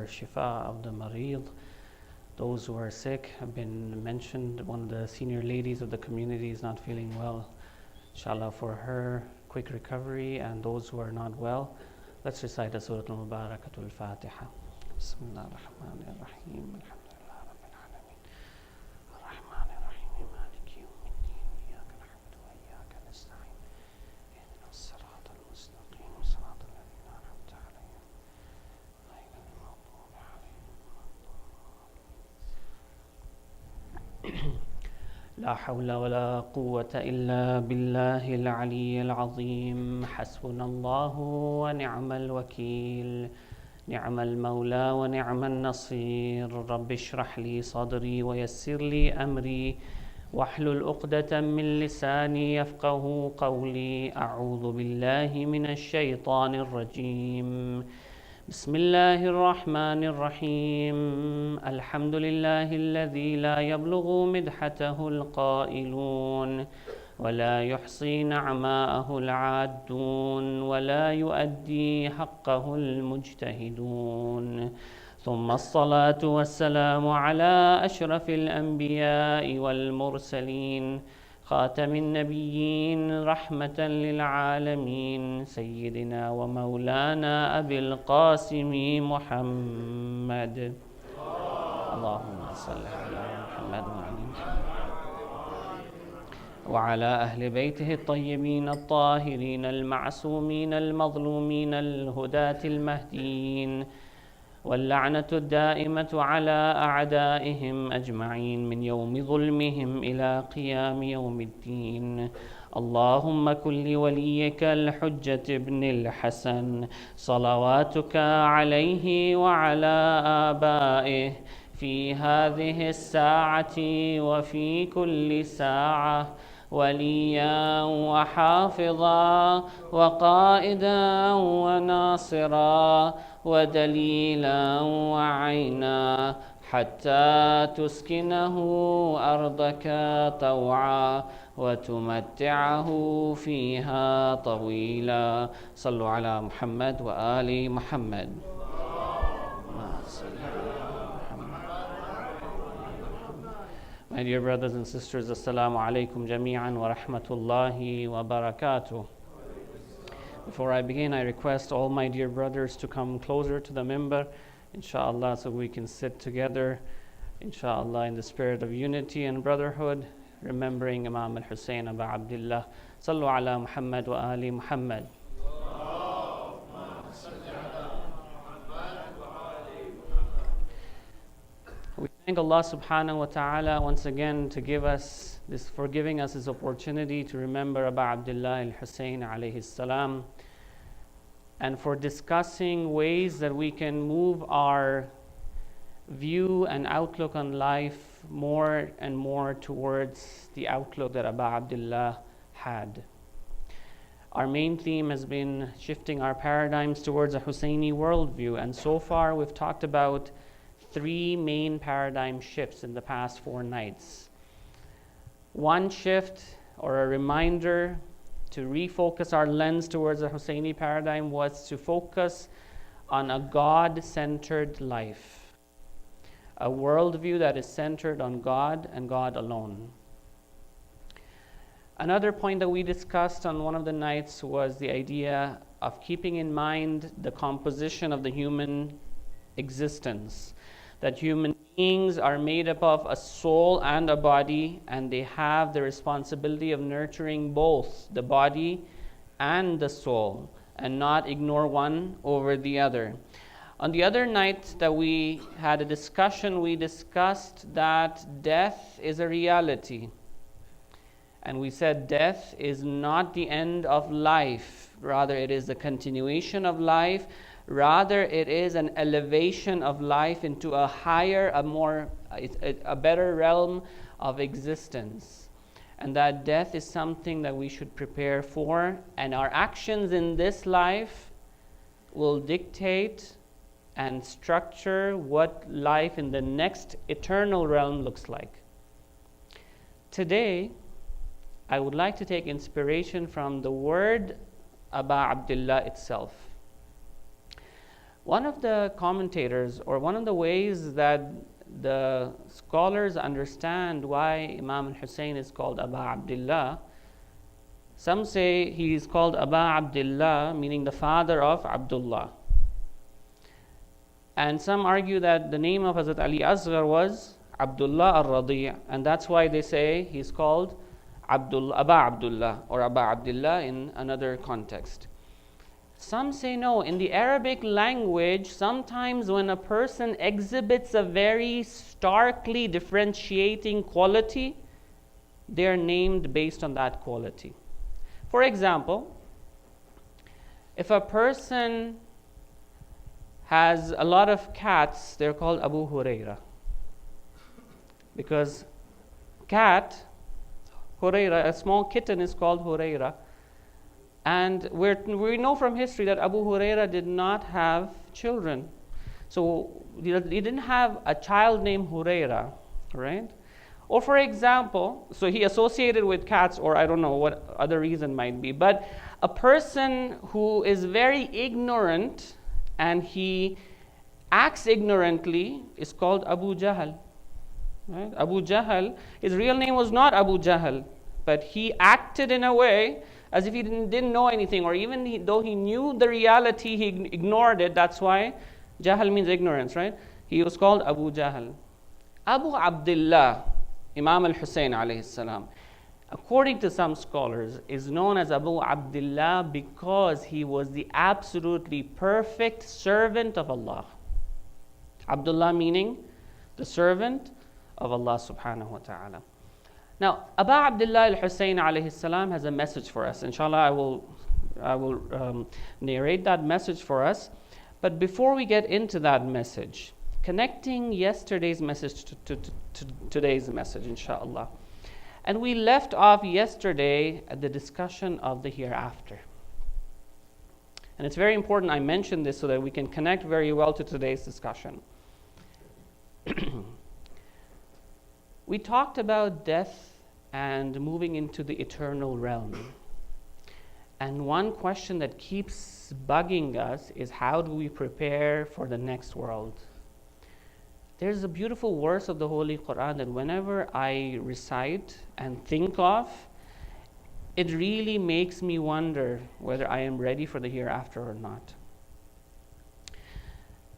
Shifa of the Marid. Those who are sick have been mentioned. One of the senior ladies of the community is not feeling well. Inshallah, for her, quick recovery, and those who are not well, let's recite the Surah Al-Mubarakatul Fatiha. Bismillah ar-Rahman ar-Rahim. لا حول ولا قوة إلا بالله العلي العظيم حسبنا الله ونعم الوكيل نعم المولى ونعم النصير رب اشرح لي صدري ويسر لي أمري واحلل عقدة من لساني يفقه قولي أعوذ بالله من الشيطان الرجيم بسم الله الرحمن الرحيم الحمد لله الذي لا يبلغ مدحته القائلون ولا يحصي نعماءه العادون ولا يؤدي حقه المجتهدون ثم الصلاة والسلام على أشرف الأنبياء والمرسلين خاتم النبيين رحمة للعالمين سيدنا ومولانا أبي القاسم محمد اللهم صل على محمد وعلى أهل بيته الطيبين الطاهرين المعصومين المظلومين الهداة المهديين واللعنة الدائمة على أعدائهم أجمعين من يوم ظلمهم إلى قيام يوم الدين اللهم كن لوليك الحجة ابن الحسن صلواتك عليه وعلى آبائه في هذه الساعة وفي كل ساعة وليا وحافظا وقائدا وناصرا ودليلا وعينا حتى تسكنه أرضك طوعا وتمتعه فيها طويلا صلوا على محمد وآل محمد My dear brothers and sisters, Assalamu alaikum jami'an wa rahmatullahi wa barakatuh. Before I begin, I request all my dear brothers to come closer to the minbar, inshallah, so we can sit together, inshallah, in the spirit of unity and brotherhood, remembering Imam al-Hussein Aba Abdullah. Sallu ala Muhammad wa ali Muhammad. We thank Allah subhanahu wa ta'ala once again for giving us this opportunity to remember Aba Abdullah al-Hussein alayhi salam, and for discussing ways that we can move our view and outlook on life more and more towards the outlook that Aba Abdullah had. Our main theme has been shifting our paradigms towards a Hussayni worldview, and so far we've talked about 3 main paradigm shifts in the past 4 nights. One shift, or a reminder to refocus our lens towards the Hussayni paradigm, was to focus on a God-centered life, a worldview that is centered on God and God alone. Another point that we discussed on one of the nights was the idea of keeping in mind the composition of the human existence, that human beings are made up of a soul and a body, and they have the responsibility of nurturing both the body and the soul, and not ignore one over the other. On the other night that we had a discussion, we discussed that death is a reality. And we said death is not the end of life, rather it is the continuation of life. Rather, it is an elevation of life into a higher, a better realm of existence. And that death is something that we should prepare for, and our actions in this life will dictate and structure what life in the next eternal realm looks like. Today, I would like to take inspiration from the word Aba Abdullah itself. One of the commentators, or one of the ways that the scholars understand why Imam al-Hussein is called Aba Abdullah, some say he is called Aba Abdullah, meaning the father of Abdullah. And some argue that the name of Hazrat Ali Asghar was Abdullah al-Radi', and that's why they say he's called Aba Abdullah or Aba Abdullah in another context. Some say no. In the Arabic language, sometimes when a person exhibits a very starkly differentiating quality, they are named based on that quality. For example, if a person has a lot of cats, they're called Abu Huraira. Because cat, Huraira, a small kitten is called Huraira. And we know from history that Abu Huraira did not have children. So he didn't have a child named Huraira, right? Or for example, so he associated with cats, or I don't know what other reason might be, but a person who is very ignorant and he acts ignorantly is called Abu Jahl. Right? Abu Jahl, his real name was not Abu Jahl, but he acted in a way as if he didn't know anything, or even though he knew the reality, he ignored it. That's why Jahl means ignorance, right? He was called Abu Jahl. Abu Abdullah, Imam al-Hussein alayhi salam, according to some scholars, is known as Abu Abdullah because he was the absolutely perfect servant of Allah. Abdullah meaning the servant of Allah subhanahu wa ta'ala. Now, Abu Abdullah al-Hussein alayhi salam has a message for us. Inshallah, I will narrate that message for us. But before we get into that message, connecting yesterday's message to today's message, inshallah. And we left off yesterday at the discussion of the hereafter. And it's very important I mention this so that we can connect very well to today's discussion. We talked about death and moving into the eternal realm. And one question that keeps bugging us is, how do we prepare for the next world? There's a beautiful verse of the Holy Quran that whenever I recite and think of, it really makes me wonder whether I am ready for the hereafter or not.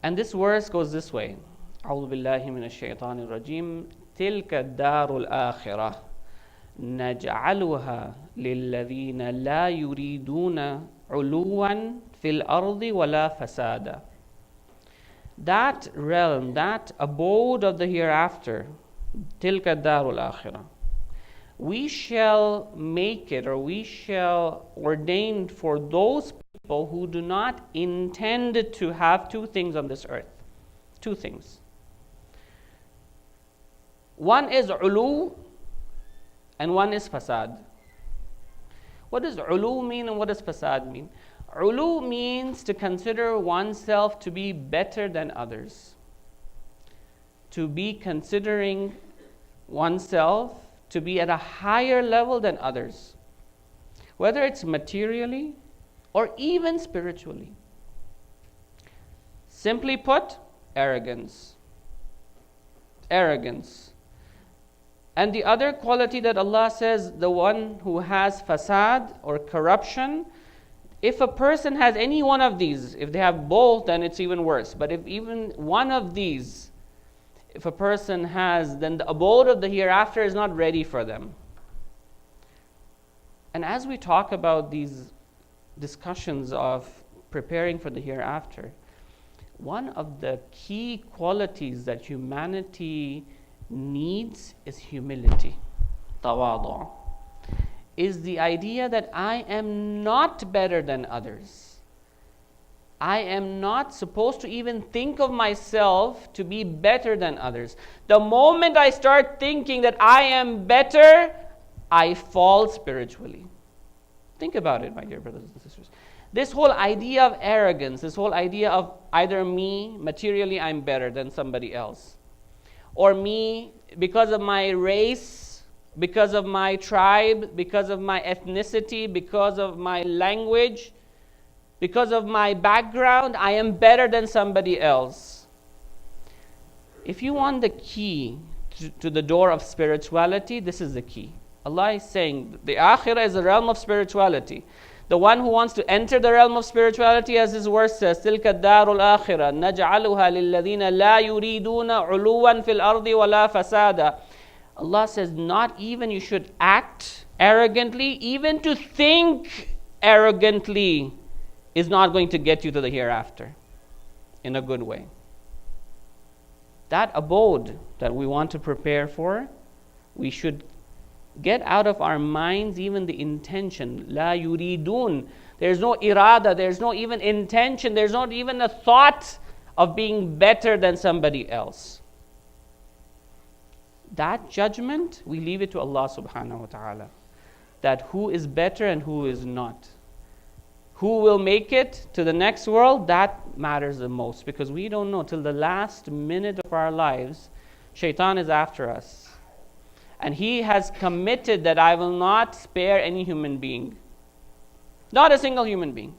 And this verse goes this way. أعوذ بالله من الشيطان الرجيم تلك الدار الآخرة نجعلها للذين لا يريدون علوا في الأرض ولا فسادا. That realm, that abode of the hereafter, تلك الدار الآخرة, we shall make it, or we shall ordain for those people who do not intend to have two things on this earth. Two things. One is ulu and one is fasad. What does ulu mean and what does fasad mean? Ulu means to consider oneself to be better than others. To be considering oneself to be at a higher level than others. Whether it's materially or even spiritually. Simply put, arrogance. Arrogance. And the other quality that Allah says, the one who has fasad or corruption, if a person has any one of these, if they have both, then it's even worse. But if even one of these, if a person has, then the abode of the hereafter is not ready for them. And as we talk about these discussions of preparing for the hereafter, one of the key qualities that humanity needs is humility, tawadu', is the idea that I am not better than others. I am not supposed to even think of myself to be better than others. The moment I start thinking that I am better, I fall spiritually. Think about it, my dear brothers and sisters. This whole idea of arrogance, this whole idea of either me, materially I'm better than somebody else, or me, because of my race, because of my tribe, because of my ethnicity, because of my language, Because of my background, I am better than somebody else. If you want the key to the door of spirituality, this is the key. Allah is saying the akhirah is a realm of spirituality. The one who wants to enter the realm of spirituality, as his verse says, تِلْكَ الدَّارُ الْآخِرَةِ نَجْعَلُهَا لِلَّذِينَ لَا يُرِيدُونَ عُلُوًّا فِي الْأَرْضِ وَلَا فَسَادًا. Allah says, not even you should act arrogantly, even to think arrogantly is not going to get you to the hereafter in a good way. That abode that we want to prepare for, we should get out of our minds even the intention. La yuridun. There's no irada, there's no even intention, there's not even a thought of being better than somebody else. That judgment, we leave it to Allah subhanahu wa ta'ala. That who is better and who is not. Who will make it to the next world, that matters the most. Because we don't know, till the last minute of our lives, shaitan is after us. And he has committed that I will not spare any human being. Not a single human being.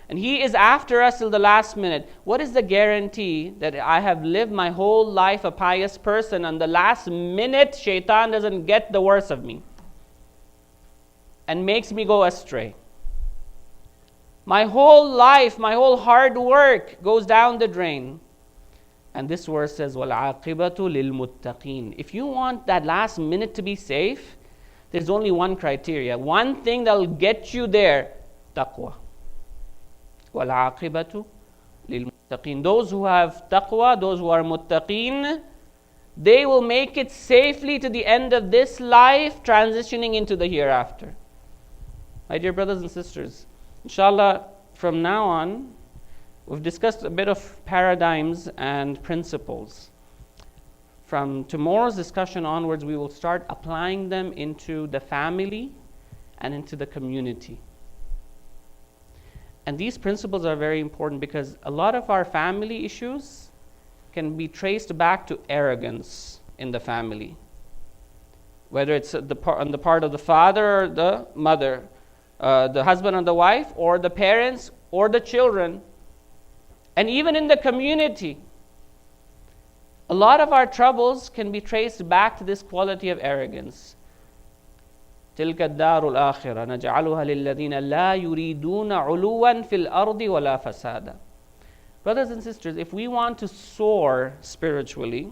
And he is after us till the last minute. What is the guarantee that I have lived my whole life a pious person and the last minute shaitan doesn't get the worst of me and makes me go astray? My whole life, my whole hard work goes down the drain. And this verse says, وَالْعَاقِبَةُ لِلْمُتَّقِينَ. If you want that last minute to be safe, there's only one criteria. One thing that will get you there, taqwa. وَالْعَاقِبَةُ لِلْمُتَّقِينَ. Those who have taqwa, those who are muttaqeen, they will make it safely to the end of this life, transitioning into the hereafter. My dear brothers and sisters, inshallah, from now on, we've discussed a bit of paradigms and principles. From tomorrow's discussion onwards, we will start applying them into the family and into the community. And these principles are very important because a lot of our family issues can be traced back to arrogance in the family. Whether it's on the part of the father or the mother, the husband and the wife, or the parents or the children. And even in the community, a lot of our troubles can be traced back to this quality of arrogance. تِلْكَ الدَّارُ الْآخِرَةِ نَجْعَلُهَا لِلَّذِينَ لَا يُرِيدُونَ عُلُوًّا فِي الْأَرْضِ وَلَا فَسَادًا. Brothers and sisters, if we want to soar spiritually,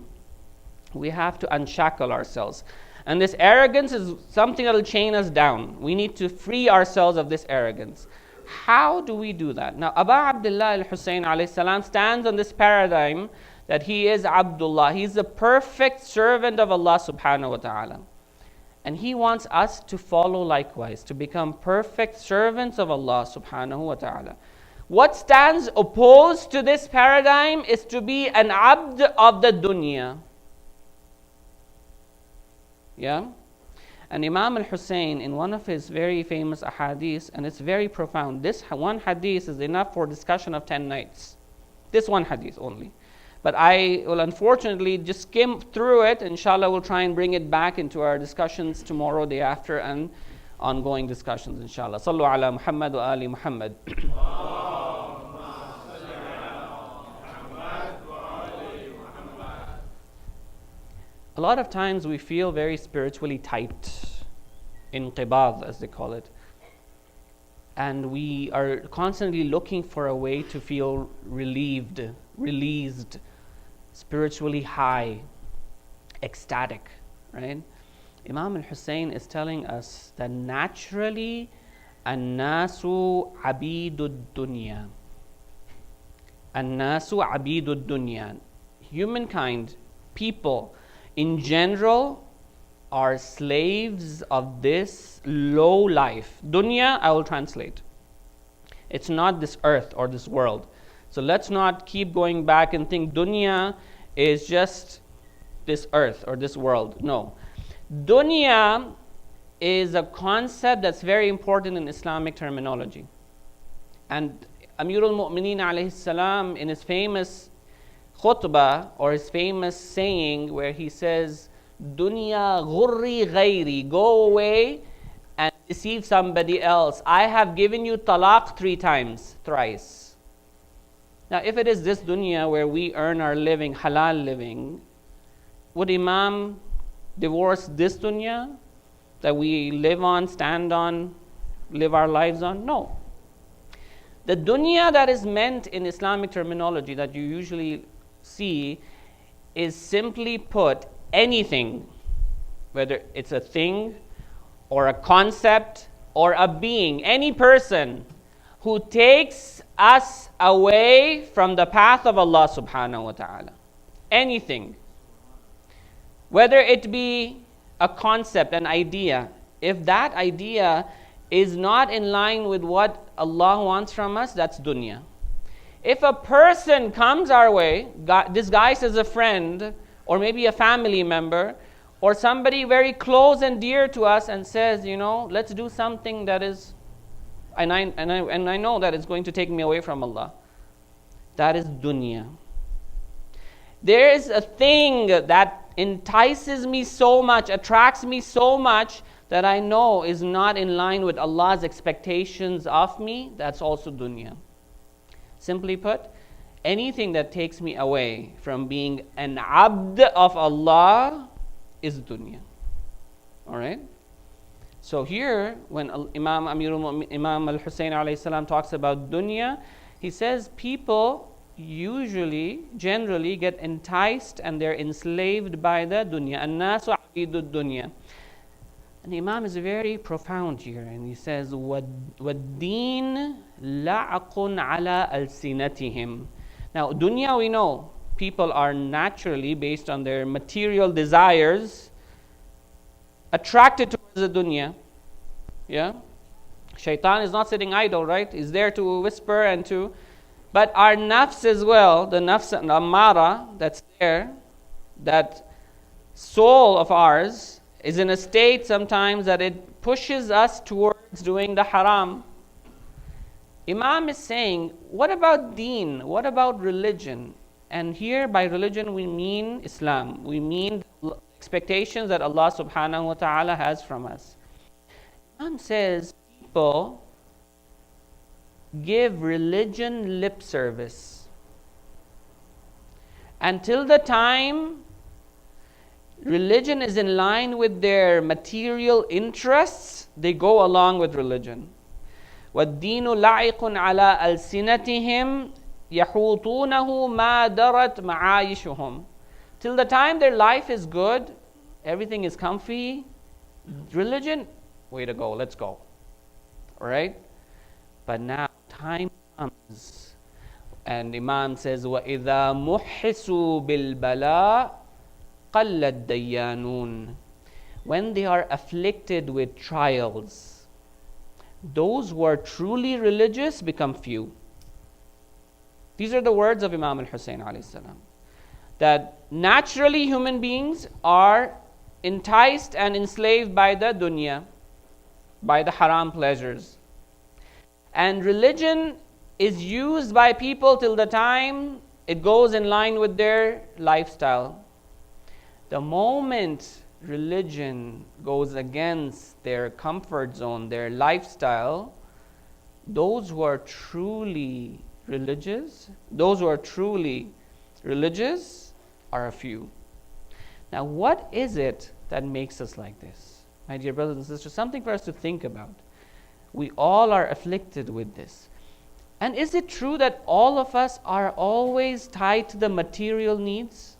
we have to unshackle ourselves. And this arrogance is something that will chain us down. We need to free ourselves of this arrogance. How do we do that? Now, Abu Abdullah al-Husayn alayhi salam stands on this paradigm that he is Abdullah. He's the perfect servant of Allah subhanahu wa ta'ala. And he wants us to follow likewise, to become perfect servants of Allah subhanahu wa ta'ala. What stands opposed to this paradigm is to be an abd of the dunya. Yeah? And Imam al-Hussein, in one of his very famous ahadith, and it's very profound, this one hadith is enough for discussion of 10 nights. This one hadith only. But I will unfortunately just skim through it. Inshallah, we'll try and bring it back into our discussions tomorrow, day after, and ongoing discussions, inshallah. Sallu ala Muhammad wa ali Muhammad. A lot of times we feel very spiritually tight, inqibad as they call it. And we are constantly looking for a way to feel relieved, released, spiritually high, ecstatic, right? Imam al-Hussein is telling us that naturally, an-nasu abidud dunya. An-nasu abidud dunya. Humankind, people, in general, are slaves of this low life. Dunya, I will translate. It's not this earth or this world. So let's not keep going back and think dunya is just this earth or this world. No. Dunya is a concept that's very important in Islamic terminology. And Amir al-Mu'mineen alayhi salam, in his famous khutbah or his famous saying where he says, Dunya ghurri ghairi, go away and deceive somebody else. I have given you talaq 3 times, thrice. Now, if it is this dunya where we earn our living, halal living, would Imam divorce this dunya that we live on, stand on, live our lives on? No. The dunya that is meant in Islamic terminology that you usually see is simply put anything, whether it's a thing or a concept or a being, any person who takes us away from the path of Allah subhanahu wa ta'ala. Anything. Whether it be a concept, an idea, if that idea is not in line with what Allah wants from us, that's dunya. If a person comes our way, disguised as a friend, or maybe a family member, or somebody very close and dear to us and says, let's do something that is, and I know that it's going to take me away from Allah. That is dunya. There is a thing that entices me so much, attracts me so much, that I know is not in line with Allah's expectations of me. That's also dunya. Simply put, anything that takes me away from being an abd of Allah is dunya. All right? So here, when Imam al-Hussayni alayhi salam talks about dunya, he says people generally get enticed and they're enslaved by the dunya. An-nasu abidu dunya. And the Imam is very profound here, and he says, وَالدِّينُ لَعْقٌ عَلَىٰ أَلْسِنَتِهِمْ. Now, dunya, we know, people are naturally, based on their material desires, attracted towards the dunya. Yeah? Shaitan is not sitting idle, right? He's there to whisper and to... But our nafs as well, the nafs and ammara that's there, that soul of ours, is in a state sometimes that it pushes us towards doing the haram. Imam is saying, what about deen? What about religion? And here by religion we mean Islam. We mean the expectations that Allah subhanahu wa ta'ala has from us. Imam says people give religion lip service until the time religion is in line with their material interests, they go along with religion. وَالدِّينُ لَعِقٌ عَلَىٰ أَلْسِنَتِهِمْ يَحُوطُونَهُ مَا دَرَتْ مَعَايِشُهُمْ. Till the time their life is good, everything is comfy, religion, way to go, let's go. Alright? But now time comes, and Imam says, وَإِذَا مُحِّسُوا بِالْبَلَاءِ قَلَّ الدَّيَّانُونَ. When they are afflicted with trials, those who are truly religious become few. These are the words of Imam al-Husayn alayhi salam. That naturally human beings are enticed and enslaved by the dunya, by the haram pleasures. And religion is used by people till the time it goes in line with their lifestyle. The moment religion goes against their comfort zone, their lifestyle, those who are truly religious are a few. Now, what is it that makes us like this? My dear brothers and sisters, something for us to think about. We all are afflicted with this. And is it true that all of us are always tied to the material needs?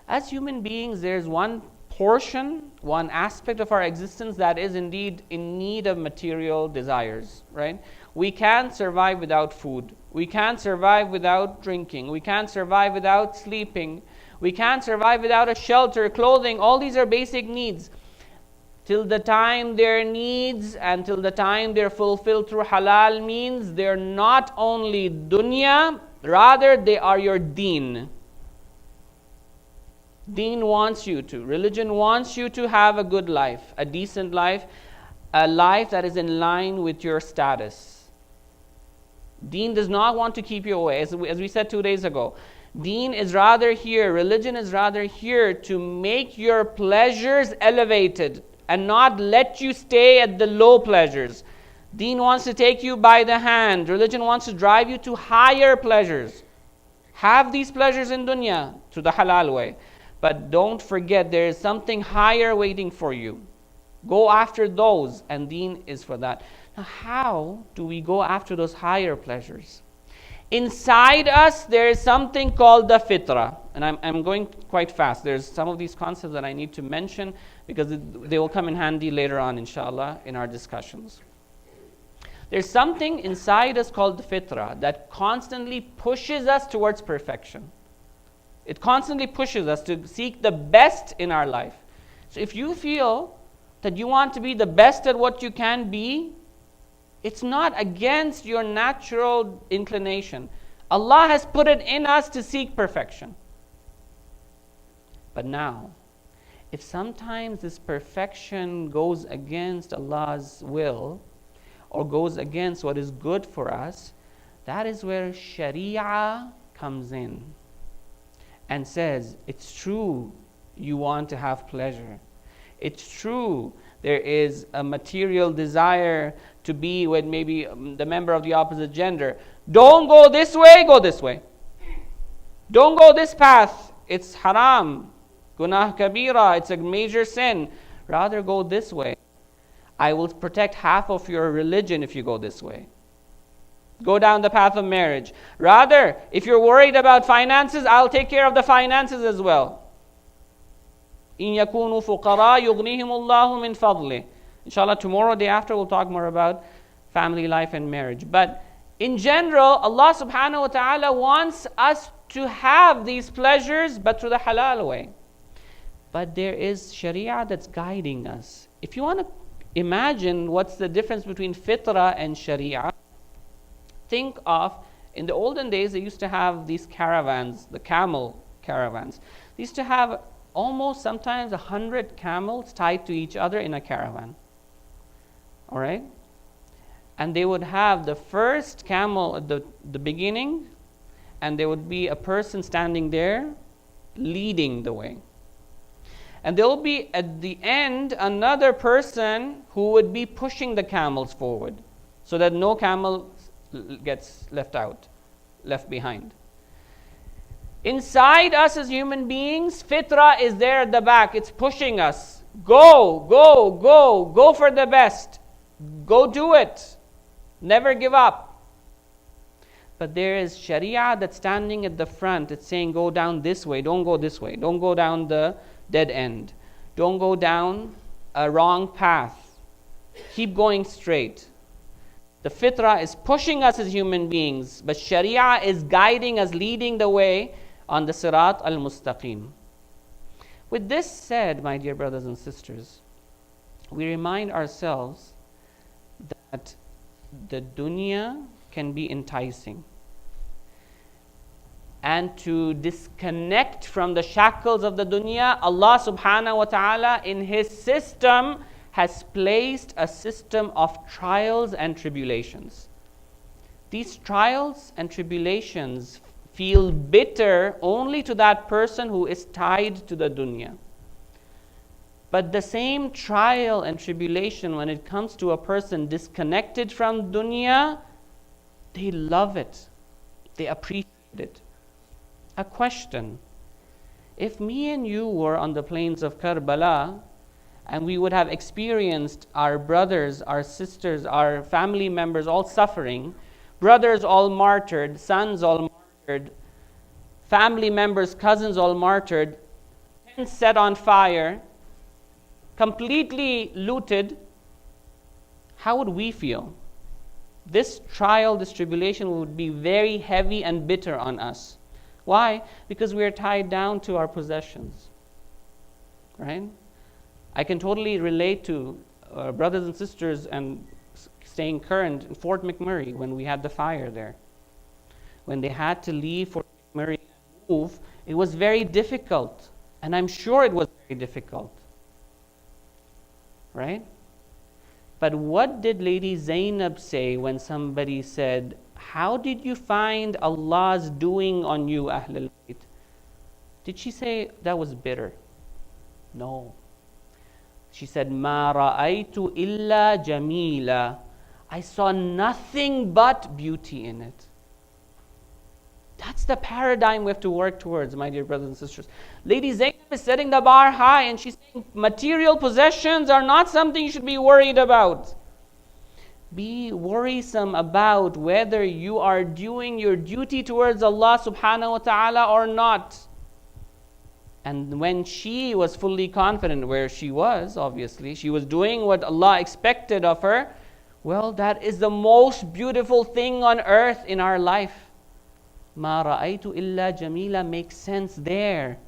As human beings, there's one portion, one aspect of our existence that is indeed in need of material desires, right? We can't survive without food. We can't survive without drinking. We can't survive without sleeping. We can't survive without a shelter, clothing. All these are basic needs. Till the time their needs and till the time they're fulfilled through halal means, they're not only dunya, rather they are your deen. Deen wants you to, religion wants you to have a good life, a decent life, a life that is in line with your status. Deen does not want to keep you away. As we said 2 days ago, Deen is rather here, religion is rather here to make your pleasures elevated, and not let you stay at the low pleasures. Deen wants to take you by the hand. Religion wants to drive you to higher pleasures. Have these pleasures in dunya to the halal way. But don't forget there is something higher waiting for you. Go after those, and deen is for that. Now, how do we go after those higher pleasures? Inside us, there is something called the fitrah. And I'm going quite fast. There's some of these concepts that I need to mention because they will come in handy later on, inshallah, in our discussions. There's something inside us called the fitrah that constantly pushes us towards perfection. It constantly pushes us to seek the best in our life. So if you feel that you want to be the best at what you can be, it's not against your natural inclination. Allah has put it in us to seek perfection. But now, if sometimes this perfection goes against Allah's will, or goes against what is good for us, that is where Sharia comes in and says, it's true you want to have pleasure. It's true there is a material desire to be with maybe the member of the opposite gender. Don't go this way, go this way. Don't go this path, it's haram. Gunah kabira, it's a major sin. Rather go this way. I will protect half of your religion if you go this way. Go down the path of marriage. Rather, if you're worried about finances, I'll take care of the finances as well. إِن يَكُونُوا فُقَرَاءَ يُغْنِيهِمُ اللَّهُ مِنْ فَضْلِهِ. Inshallah, tomorrow, day after, we'll talk more about family life and marriage. But in general, Allah subhanahu wa ta'ala wants us to have these pleasures, but through the halal way. But there is Sharia that's guiding us. If you want to imagine what's the difference between fitrah and Sharia, think of, in the olden days, they used to have these caravans, the camel caravans. They used to have almost sometimes 100 camels tied to each other in a caravan. All right? And they would have the first camel at the beginning, and there would be a person standing there leading the way. And there will be at the end another person who would be pushing the camels forward so that no camel gets left behind. Inside us as human beings, fitrah is there at the back. It's pushing us. Go, go, go, go for the best. Go do it. Never give up. But there is Sharia that's standing at the front. It's saying, go down this way. Don't go this way. Don't go down the dead end. Don't go down a wrong path. Keep going straight. The fitrah is pushing us as human beings, but Sharia is guiding us, leading the way on the Sirat al-Mustaqim. With this said, my dear brothers and sisters, we remind ourselves that the dunya can be enticing. And to disconnect from the shackles of the dunya, Allah subhanahu wa ta'ala in His system has placed a system of trials and tribulations. These trials and tribulations feel bitter only to that person who is tied to the dunya. But the same trial and tribulation, when it comes to a person disconnected from dunya, they love it. They appreciate it. A question: if me and you were on the plains of Karbala and we would have experienced our brothers, our sisters, our family members all suffering, brothers all martyred, sons all martyred, family members, cousins all martyred, tents set on fire, completely looted, how would we feel? This trial, this tribulation would be very heavy and bitter on us. Why? Because we are tied down to our possessions. Right? I can totally relate to brothers and sisters and staying current in Fort McMurray when we had the fire there. When they had to leave Fort McMurray and move, it was very difficult. And I'm sure it was very difficult. Right? But what did Lady Zainab say when somebody said, how did you find Allah's doing on you, Ahlul Bayt? Did she say that was bitter? No. She said, "Ma ra'aytu illa jamila." I saw nothing but beauty in it. That's the paradigm we have to work towards, my dear brothers and sisters. Lady Zainab is setting the bar high, and she's saying material possessions are not something you should be worried about. Be worrisome about whether you are doing your duty towards Allah subhanahu wa ta'ala or not. And when she was fully confident, where she was, obviously, she was doing what Allah expected of her, well, that is the most beautiful thing on earth in our life. Ma ra'aytu illa jamila makes sense there.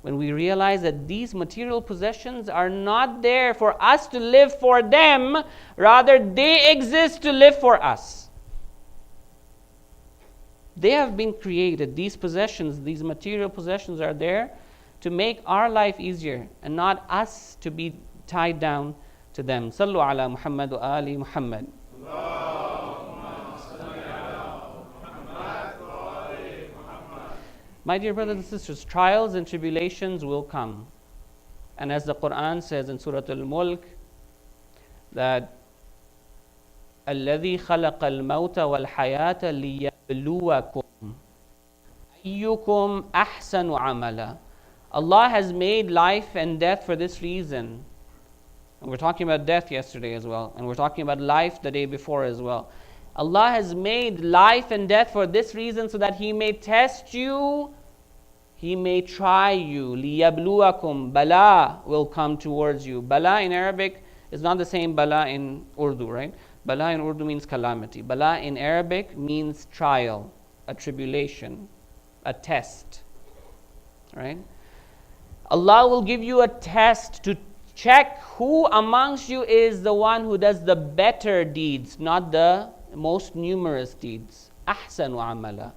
When we realize that these material possessions are not there for us to live for them, rather they exist to live for us. They have been created, these possessions, these material possessions are there to make our life easier and not us to be tied down to them. Sallu ala Muhammad wa ali Muhammad. My dear brothers and sisters, trials and tribulations will come. And as the Quran says in Surah Al-Mulk, that الَّذِي خَلَقَ الْمَوْتَ وَالْحَيَاةَ لِيَبْلُوَكُمْ أَيُّكُمْ أَحْسَنُ عَمَلًا. Allah has made life and death for this reason. And we're talking about death yesterday as well. And we're talking about life the day before as well. Allah has made life and death for this reason, so that He may test you, He may try you. لِيَبْلُوَكُمْ. Bala will come towards you. Bala in Arabic is not the same bala in Urdu, right? Bala in Urdu means calamity. Bala in Arabic means trial, a tribulation, a test, right? Allah will give you a test to check who amongst you is the one who does the better deeds, not the most numerous deeds. Ahsanu amala.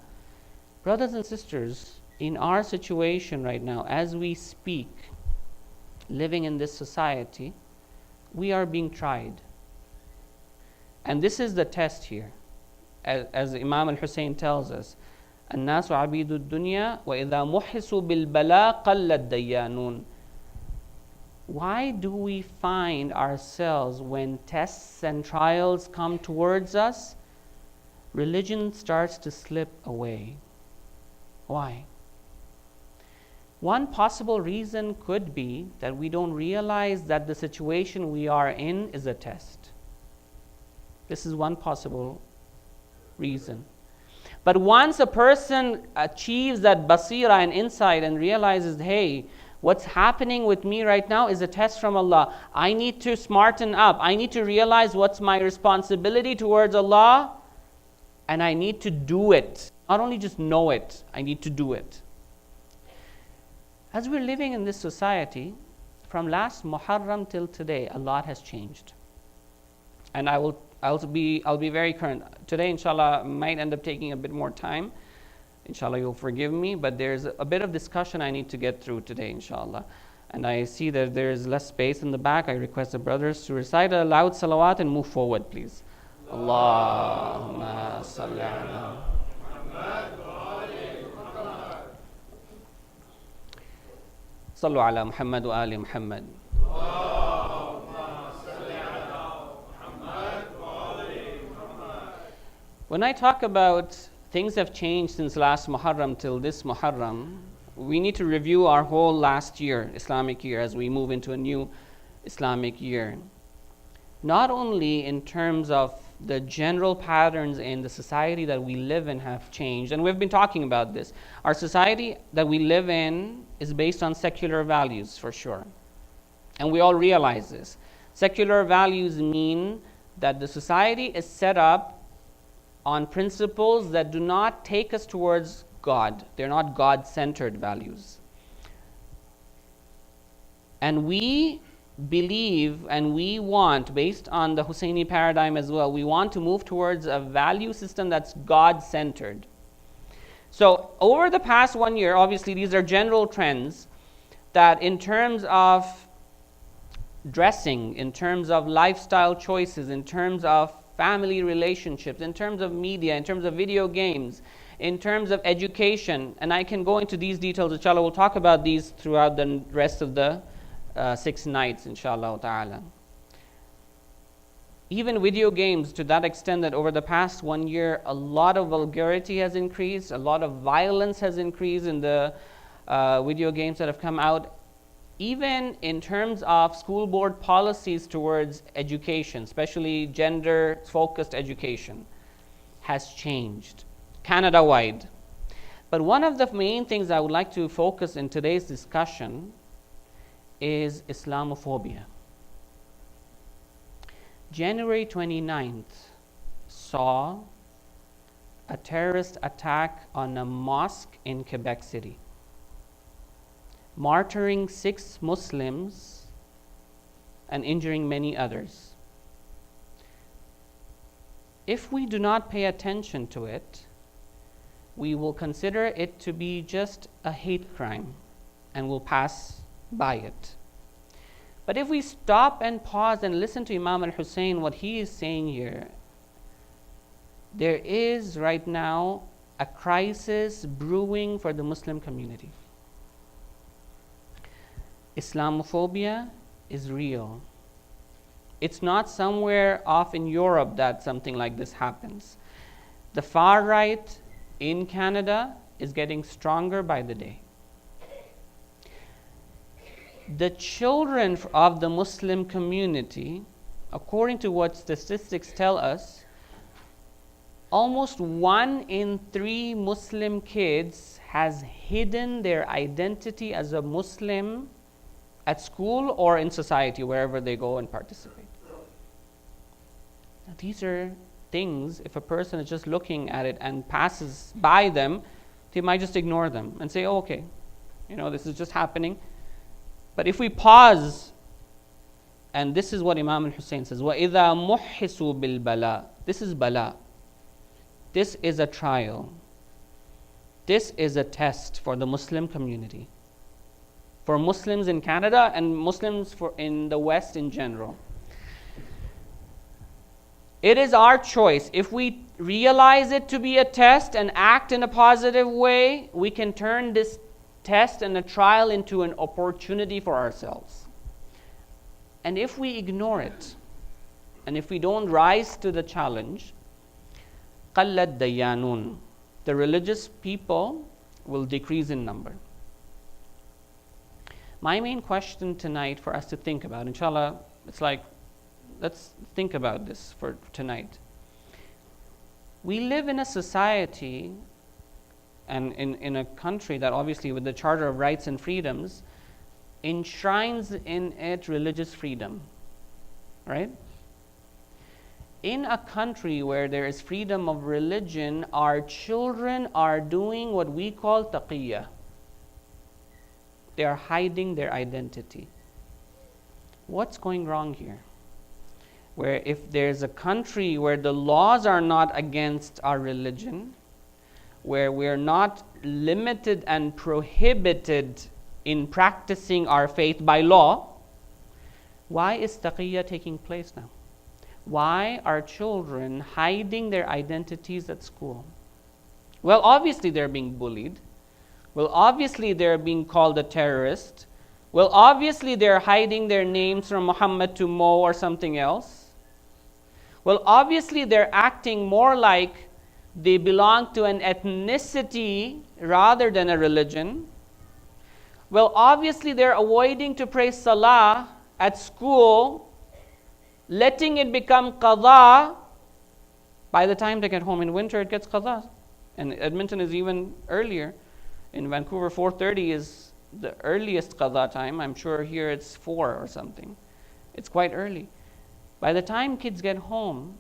Brothers and sisters, in our situation right now, as we speak, living in this society, we are being tried. And this is the test here. As Imam al-Hussein tells us, الناس عبيد الدنيا وإذا محسوا بالبلاء قل الديانون. Why do we find ourselves, when tests and trials come towards us, religion starts to slip away? Why? One possible reason could be that we don't realize that the situation we are in is a test. This is one possible reason. But once a person achieves that basira and insight and realizes, hey, what's happening with me right now is a test from Allah. I need to smarten up. I need to realize what's my responsibility towards Allah, and I need to do it. Not only just know it, I need to do it. As we're living in this society, from last Muharram till today, a lot has changed. And I'll be very current. Today, inshallah, might end up taking a bit more time. Inshallah, you'll forgive me, but there's a bit of discussion I need to get through today, inshallah. And I see that there is less space in the back. I request the brothers to recite a loud salawat and move forward, please. Allahumma salli ala Muhammad wa ali Muhammad. Sallu ala Muhammad wa ali Muhammad. When I talk about things have changed since last Muharram till this Muharram, we need to review our whole last year, Islamic year, as we move into a new Islamic year. Not only in terms of the general patterns in the society that we live in have changed, and we've been talking about this. Our society that we live in is based on secular values, for sure. And we all realize this. Secular values mean that the society is set up on principles that do not take us towards God. They're not God-centered values. And we believe and we want, based on the Hussayni paradigm as well, we want to move towards a value system that's God-centered. So over the past 1 year, obviously these are general trends that in terms of dressing, in terms of lifestyle choices, in terms of family relationships, in terms of media, in terms of video games, in terms of education, and I can go into these details, inshallah, we'll talk about these throughout the rest of the 6 nights, inshallah ta'ala. Even video games, to that extent that over the past 1 year, a lot of vulgarity has increased, a lot of violence has increased in the video games that have come out. Even in terms of school board policies towards education, especially gender-focused education, has changed Canada-wide. But one of the main things I would like to focus in today's discussion is Islamophobia. January 29th saw a terrorist attack on a mosque in Quebec City, martyring 6 Muslims and injuring many others. If we do not pay attention to it, we will consider it to be just a hate crime and will pass by it. But if we stop and pause and listen to Imam al-Hussein, what he is saying here, there is right now a crisis brewing for the Muslim community. Islamophobia is real. It's not somewhere off in Europe that something like this happens. The far right in Canada is getting stronger by the day. The children of the Muslim community, according to what statistics tell us, almost 1 in 3 Muslim kids has hidden their identity as a Muslim at school or in society, wherever they go and participate. Now, these are things, if a person is just looking at it and passes by them, they might just ignore them and say, oh, okay, this is just happening. But if we pause, and this is what Imam al-Hussein says, وَإِذَا مُحِّسُوا بِالْبَلَاءِ. This is bala. This is a trial. This is a test for the Muslim community, for Muslims in Canada and Muslims in the West in general. It is our choice. If we realize it to be a test and act in a positive way, we can turn this test and a trial into an opportunity for ourselves. And if we ignore it, and if we don't rise to the challenge, قَلَّتْ دَيَّانُونَ. The religious people will decrease in number. My main question tonight for us to think about, inshallah, it's like, let's think about this for tonight. We live in a society and in a country that obviously with the Charter of Rights and Freedoms enshrines in it religious freedom, right? In a country where there is freedom of religion, our children are doing what we call taqiyya. They are hiding their identity. What's going wrong here? Where if there's a country where the laws are not against our religion, where we're not limited and prohibited in practicing our faith by law, why is taqiyya taking place now? Why are children hiding their identities at school? Well, obviously they're being bullied. Well, obviously they're being called a terrorist. Well, obviously they're hiding their names from Muhammad to Mo or something else. Well, obviously they're acting more like they belong to an ethnicity rather than a religion. Well, obviously they're avoiding to pray salah at school, letting it become qadha. By the time they get home in winter, it gets qadha. And Edmonton is even earlier. In Vancouver, 4:30 is the earliest qadha time. I'm sure here it's 4 or something. It's quite early. By the time kids get home,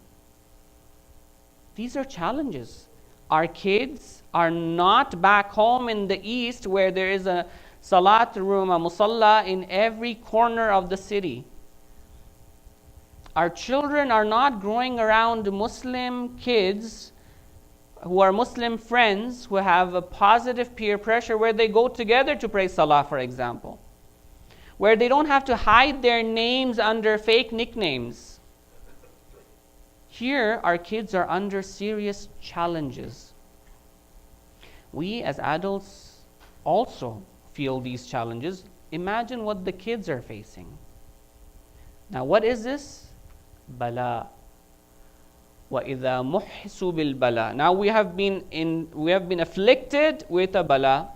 these are challenges. Our kids are not back home in the east where there is a salat room, a musalla in every corner of the city. Our children are not growing around Muslim kids who are Muslim friends who have a positive peer pressure where they go together to pray salah, for example, where they don't have to hide their names under fake nicknames. Here, our kids are under serious challenges. We as adults also feel these challenges. Imagine what the kids are facing. Now, what is this? Bala. وَإِذَا مُحِّسُوا بِالْبَلَى. Now we have been afflicted with a bala.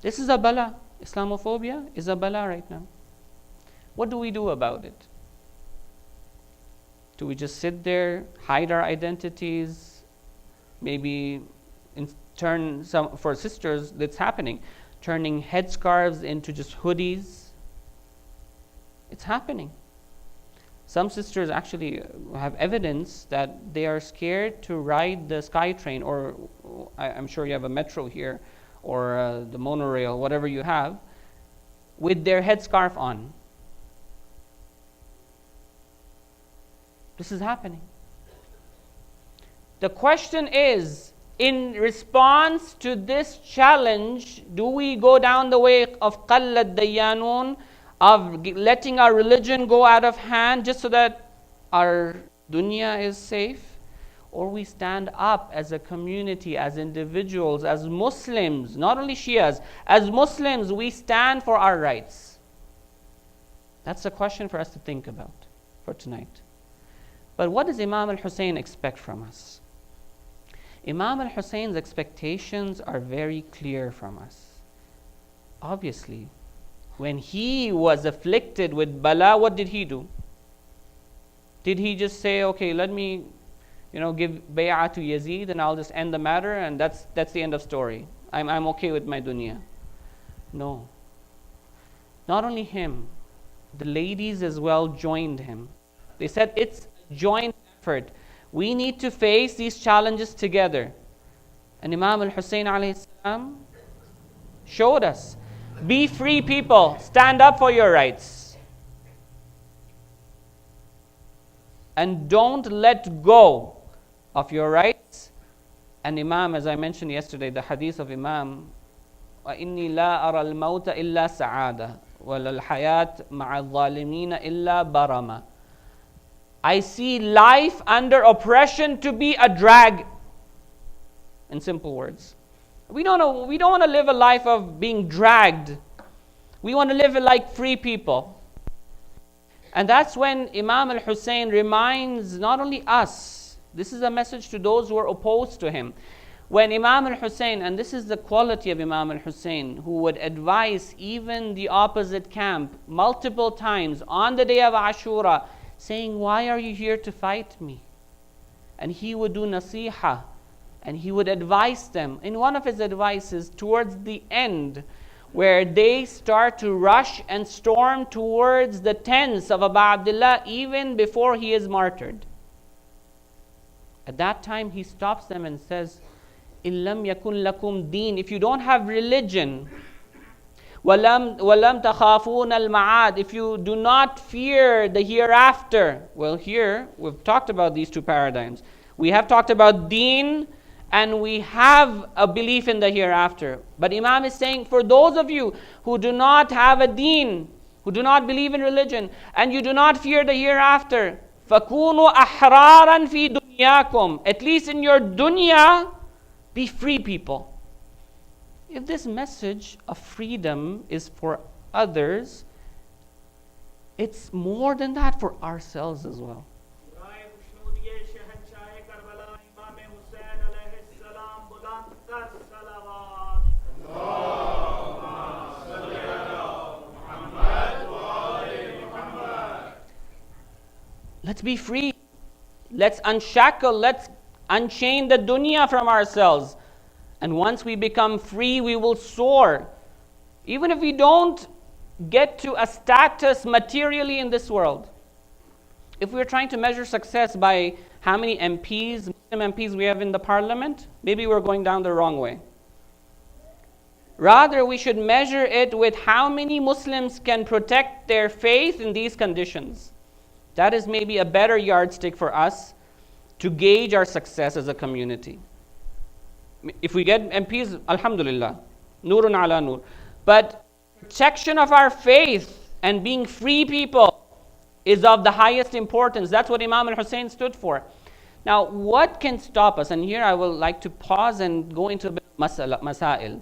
This is a bala. Islamophobia is a bala right now. What do we do about it? Do we just sit there, hide our identities? Maybe turn some, for sisters, that's happening, turning headscarves into just hoodies. It's happening. Some sisters actually have evidence that they are scared to ride the SkyTrain, or I'm sure you have a metro here, or the monorail, whatever you have, with their headscarf on. This is happening. The question is, in response to this challenge, do we go down the way of qallad dayanun, of letting our religion go out of hand just so that our dunya is safe? Or we stand up as a community, as individuals, as Muslims, not only Shias, as Muslims, we stand for our rights? That's a question for us to think about for tonight. But what does Imam al-Hussein expect from us? Imam al-Hussein's expectations are very clear from us. Obviously, when he was afflicted with bala, what did he do? Did he just say, okay, let me, give bay'ah to Yazid and I'll just end the matter and that's the end of story. I'm okay with my dunya. No. Not only him, the ladies as well joined him. They said it's a joint effort. We need to face these challenges together. And Imam al-Hussein alayhi salam showed us, be free people, stand up for your rights. And don't let go of your rights. And Imam, as I mentioned yesterday, the hadith of Imam, وَإِنِّي لَا أَرَى الْمَوْتَ إِلَّا سَعَادَةً وَلَا الْحَيَاةَ مَعَ الظَّالِمِينَ إِلَّا بَرَمًا. I see life under oppression to be a drag. In simple words, we don't want to live a life of being dragged. We want to live like free people. And that's when Imam al-Hussein reminds not only us, this is a message to those who are opposed to him. When Imam al-Hussein, and this is the quality of Imam al-Hussein, who would advise even the opposite camp multiple times on the day of Ashura, saying, why are you here to fight me? And he would do nasiha, and he would advise them. In one of his advices towards the end, where they start to rush and storm towards the tents of Abu Abdullah even before he is martyred. At that time he stops them and says, إِلَّمْ يَكُنْ لَكُمْ دِينٌ. If you don't have religion, وَلَمْ تَخَافُونَ الْمَعَادِ, if you do not fear the hereafter. Well, here we've talked about these two paradigms. We have talked about deen, and we have a belief in the hereafter. But Imam is saying, for those of you who do not have a deen, who do not believe in religion, and you do not fear the hereafter, فَكُونُوا أَحْرَارًا فِي دُنْيَاكُمْ. At least in your dunya, be free people. If this message of freedom is for others, it's more than that for ourselves as well. Let's be free. Let's unshackle. Let's unchain the dunya from ourselves. And once we become free, we will soar. Even if we don't get to a status materially in this world. If we're trying to measure success by how many MPs, Muslim MPs we have in the parliament, maybe we're going down the wrong way. Rather, we should measure it with how many Muslims can protect their faith in these conditions. That is maybe a better yardstick for us to gauge our success as a community. If we get MPs, alhamdulillah, nurun ala nur. But protection of our faith and being free people is of the highest importance. That's what Imam al-Hussein stood for. Now, what can stop us? And here I will like to pause and go into a bit of masail.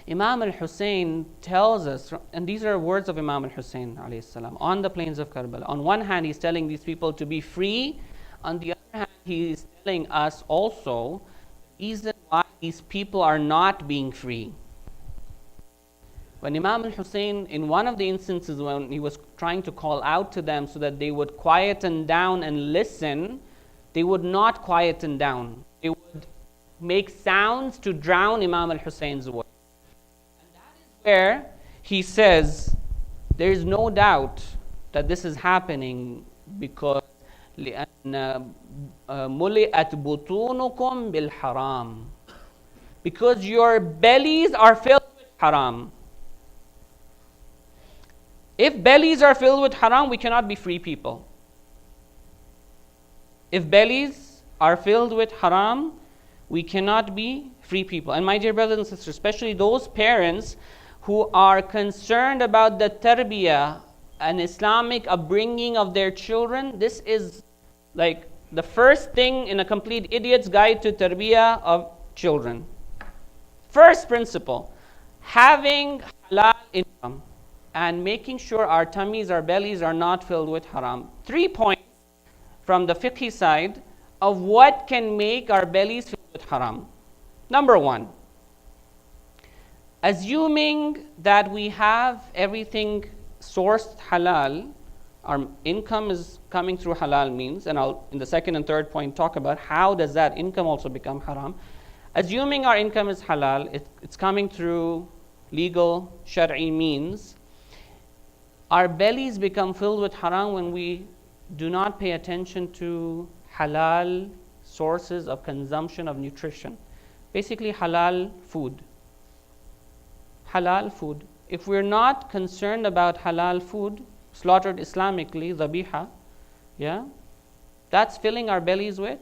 Imam al-Hussein tells us, and these are words of Imam al-Hussein alayhi salam, on the plains of Karbala. On one hand, he's telling these people to be free. On the other hand, he is telling us also the reason why these people are not being free. When Imam al-Hussein, in one of the instances when he was trying to call out to them so that they would quieten down and listen, they would not quieten down. They would make sounds to drown Imam al-Hussein's voice. And that is where he says, there is no doubt that this is happening because مُلِئَتْ بُطُونُكُمْ بِالْحَرَامِ, because your bellies are filled with haram. If bellies are filled with haram, we cannot be free people. If bellies are filled with haram, we cannot be free people. And my dear brothers and sisters, especially those parents who are concerned about the tarbiyah and Islamic upbringing of their children, this is like the first thing in a complete idiot's guide to tarbiyah of children. First principle, having halal income and making sure our tummies, our bellies are not filled with haram. 3 points from the fiqhi side of what can make our bellies filled with haram. Number 1, assuming that we have everything sourced halal, our income is coming through halal means, and I'll in the second and third point talk about how does that income also become haram. Assuming our income is halal, it's coming through legal, shar'i means, our bellies become filled with haram when we do not pay attention to halal sources of consumption of nutrition. Basically halal food. Halal food. If we're not concerned about halal food, slaughtered Islamically, dhabiha, that's filling our bellies with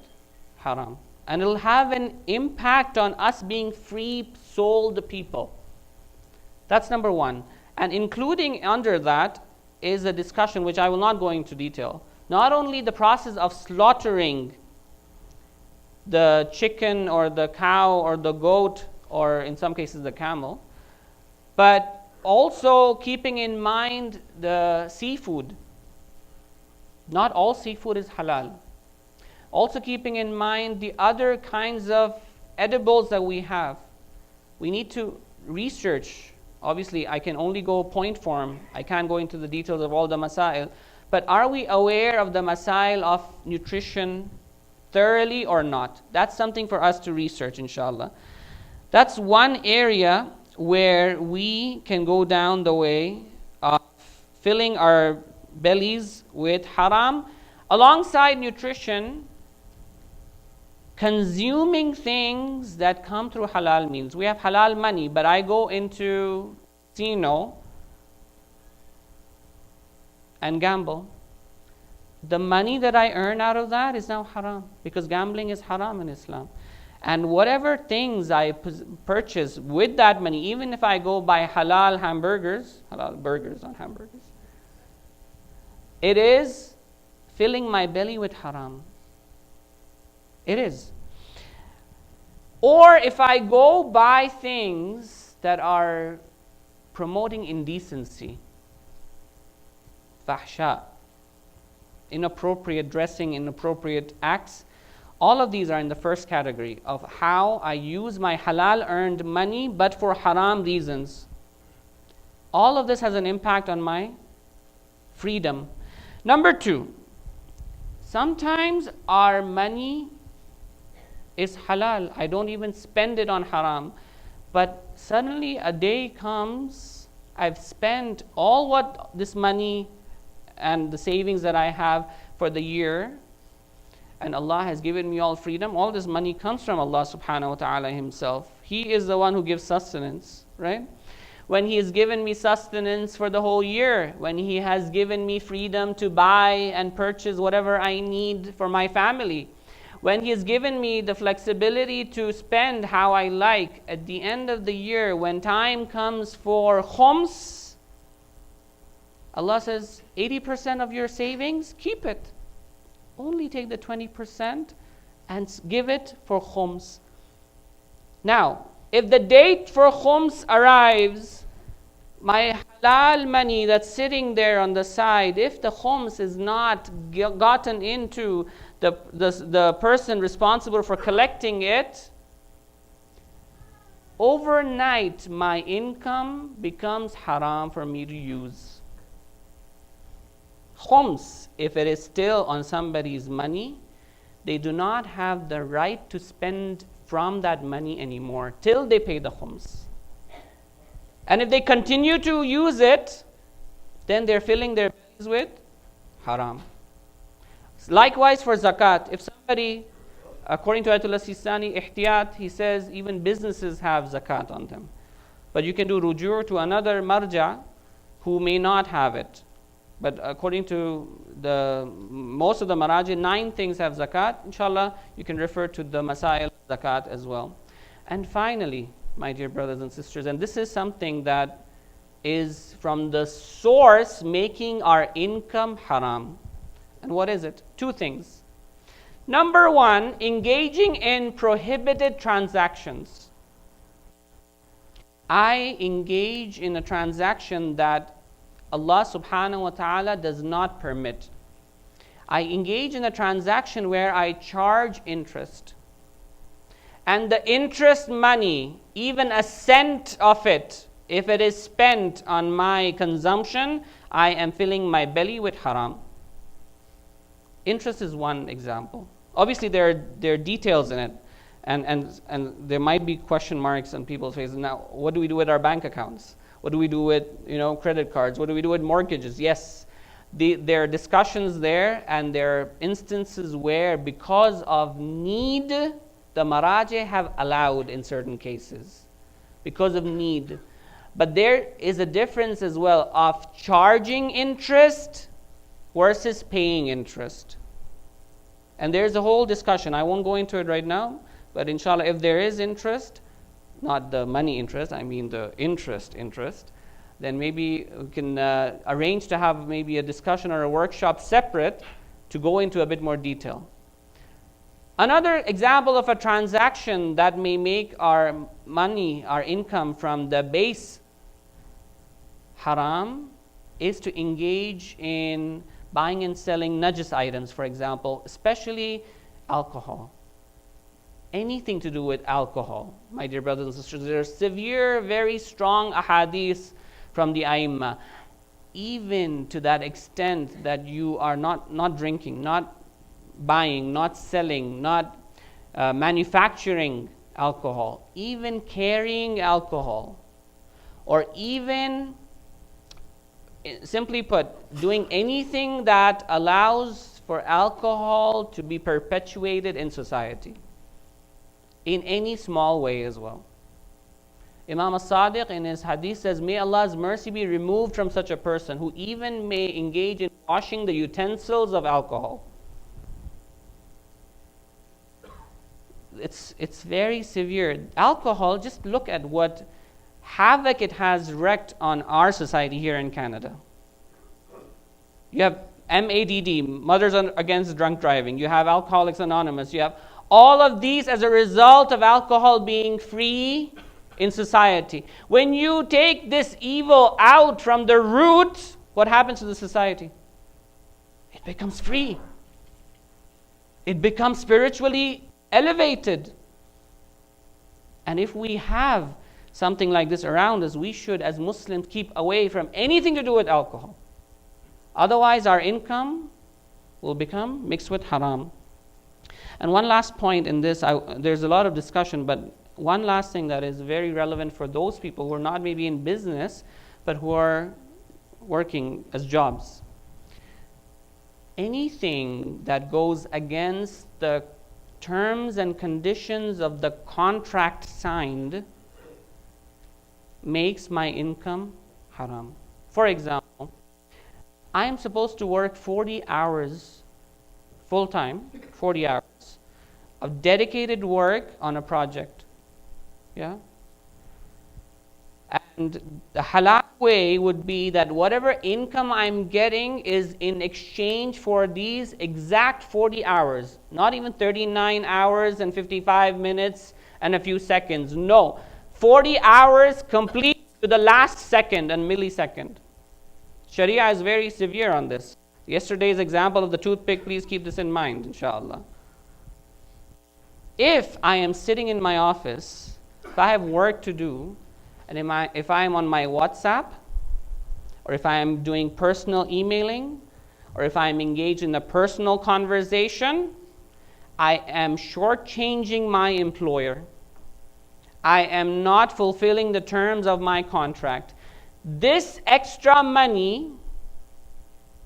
haram. And it'll have an impact on us being free-souled people. That's number 1. And including under that is a discussion which I will not go into detail. Not only the process of slaughtering the chicken or the cow or the goat or in some cases the camel, but also keeping in mind the seafood. Not all seafood is halal. Also keeping in mind the other kinds of edibles that we have. We need to research. Obviously, I can only go point form. I can't go into the details of all the masail. But are we aware of the masail of nutrition thoroughly or not? That's something for us to research, inshallah. That's one area where we can go down the way of filling our bellies with haram. Alongside nutrition, consuming things that come through halal means. We have halal money, but I go into casino and gamble. The money that I earn out of that is now haram, because gambling is haram in Islam. And whatever things I purchase with that money, even if I go buy halal hamburgers, halal burgers on hamburgers, it is filling my belly with haram. It is. Or if I go buy things that are promoting indecency, fahsha, inappropriate dressing, inappropriate acts, all of these are in the first category of how I use my halal earned money but for haram reasons. All of this has an impact on my freedom. Number 2, sometimes our money is halal. I don't even spend it on haram. But suddenly a day comes, I've spent all what this money and the savings that I have for the year, and Allah has given me all freedom. All this money comes from Allah subhanahu wa ta'ala himself. He is the one who gives sustenance, right? When He has given me sustenance for the whole year, when He has given me freedom to buy and purchase whatever I need for my family, when He has given me the flexibility to spend how I like, at the end of the year, when time comes for khums, Allah says, 80% of your savings, keep it. Only take the 20% and give it for khums. Now, If the date for khums arrives, my halal money that's sitting there on the side, if the khums is not gotten into the person responsible for collecting it, overnight my income becomes haram for me to use. Khums, if it is still on somebody's money, they do not have the right to spend from that money anymore till they pay the khums. And if they continue to use it, then they're filling their bellies with haram. Likewise for zakat, if somebody, according to Ayatollah Sistani, ihtiyat, he says even businesses have zakat on them. But you can do rujur to another marja who may not have it. But according to most of the maraji, 9 things have zakat. Inshallah, you can refer to the masail zakat as well. And finally, my dear brothers and sisters, and this is something that is from the source making our income haram. And what is it? 2 things. Number 1, engaging in prohibited transactions. I engage in a transaction that Allah subhanahu wa ta'ala does not permit. I engage in a transaction where I charge interest. And the interest money, even a cent of it, if it is spent on my consumption, I am filling my belly with haram. Interest is one example. Obviously, there are details in it. And there might be question marks on people's faces. Now, what do we do with our bank accounts? What do we do with credit cards? What do we do with mortgages? Yes, there are discussions there, and there are instances where because of need, the maraji have allowed in certain cases. Because of need. But there is a difference as well of charging interest versus paying interest. And there's a whole discussion. I won't go into it right now, but inshallah, if there is interest, not the money interest, I mean the interest, then maybe we can arrange to have maybe a discussion or a workshop separate to go into a bit more detail. Another example of a transaction that may make our money, our income from the base haram is to engage in buying and selling najis items, for example, especially alcohol. Anything to do with alcohol, my dear brothers and sisters. There are severe, very strong ahadith from the Aimma, even to that extent that you are not drinking, not buying, not selling, not manufacturing alcohol, even carrying alcohol, or even, simply put, doing anything that allows for alcohol to be perpetuated in society. In any small way as well. Imam as-Sadiq in his hadith says, may Allah's mercy be removed from such a person who even may engage in washing the utensils of alcohol. It's very severe. Alcohol, just look at what havoc it has wreaked on our society here in Canada. You have MADD, Mothers Against Drunk Driving. You have Alcoholics Anonymous. You have all of these as a result of alcohol being free in society. When you take this evil out from the root, what happens to the society? It becomes free. It becomes spiritually elevated. And if we have something like this around us, we should, as Muslims, keep away from anything to do with alcohol. Otherwise, our income will become mixed with haram. And one last point in this, there's a lot of discussion, but one last thing that is very relevant for those people who are not maybe in business, but who are working as jobs. Anything that goes against the terms and conditions of the contract signed makes my income haram. For example, I am supposed to work 40 hours full-time, 40 hours of dedicated work on a project. Yeah? And the halal way would be that whatever income I'm getting is in exchange for these exact 40 hours, not even 39 hours and 55 minutes and a few seconds. No, 40 hours complete to the last second and millisecond. Sharia is very severe on this. Yesterday's example of the toothpick, please keep this in mind, inshallah. If I am sitting in my office, if I have work to do, and if I am on my WhatsApp, or if I am doing personal emailing, or if I am engaged in a personal conversation, I am shortchanging my employer. I am not fulfilling the terms of my contract. This extra money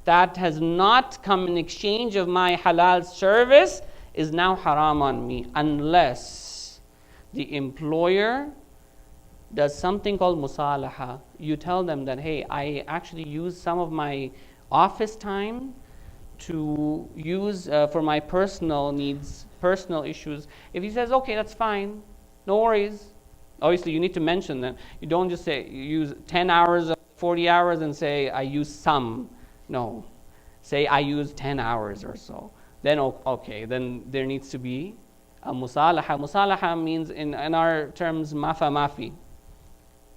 that has not come in exchange of my halal service is now haram on me, unless the employer does something called musalaha. You tell them that, hey, I actually use some of my office time to use for my personal needs, personal issues. If he says, okay, that's fine, no worries. Obviously, you need to mention that. You don't just say, you use 10 hours or 40 hours and say, I use some. No. Say, I use 10 hours or so. Then, okay, then there needs to be a musalaha. Musalaha means, in our terms, mafa mafi.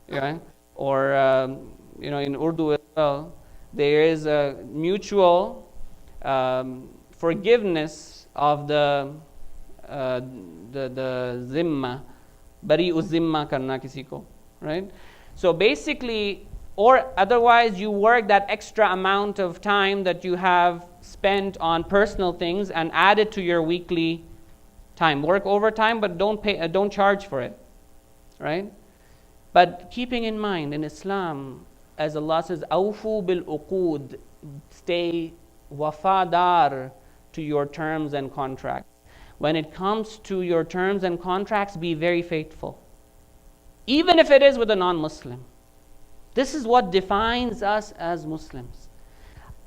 Yeah? Or, in Urdu as well, there is a mutual forgiveness of the zimma. Bari uzimma karna kisi ko, right? So basically, or otherwise you work that extra amount of time that you have spent on personal things and add it to your weekly time. Work overtime, but don't charge for it, right? But keeping in mind, in Islam, as Allah says, awfu bil uqud, stay wafadar to your terms and contracts. When it comes to your terms and contracts, be very faithful. Even if it is with a non-Muslim. This is what defines us as Muslims.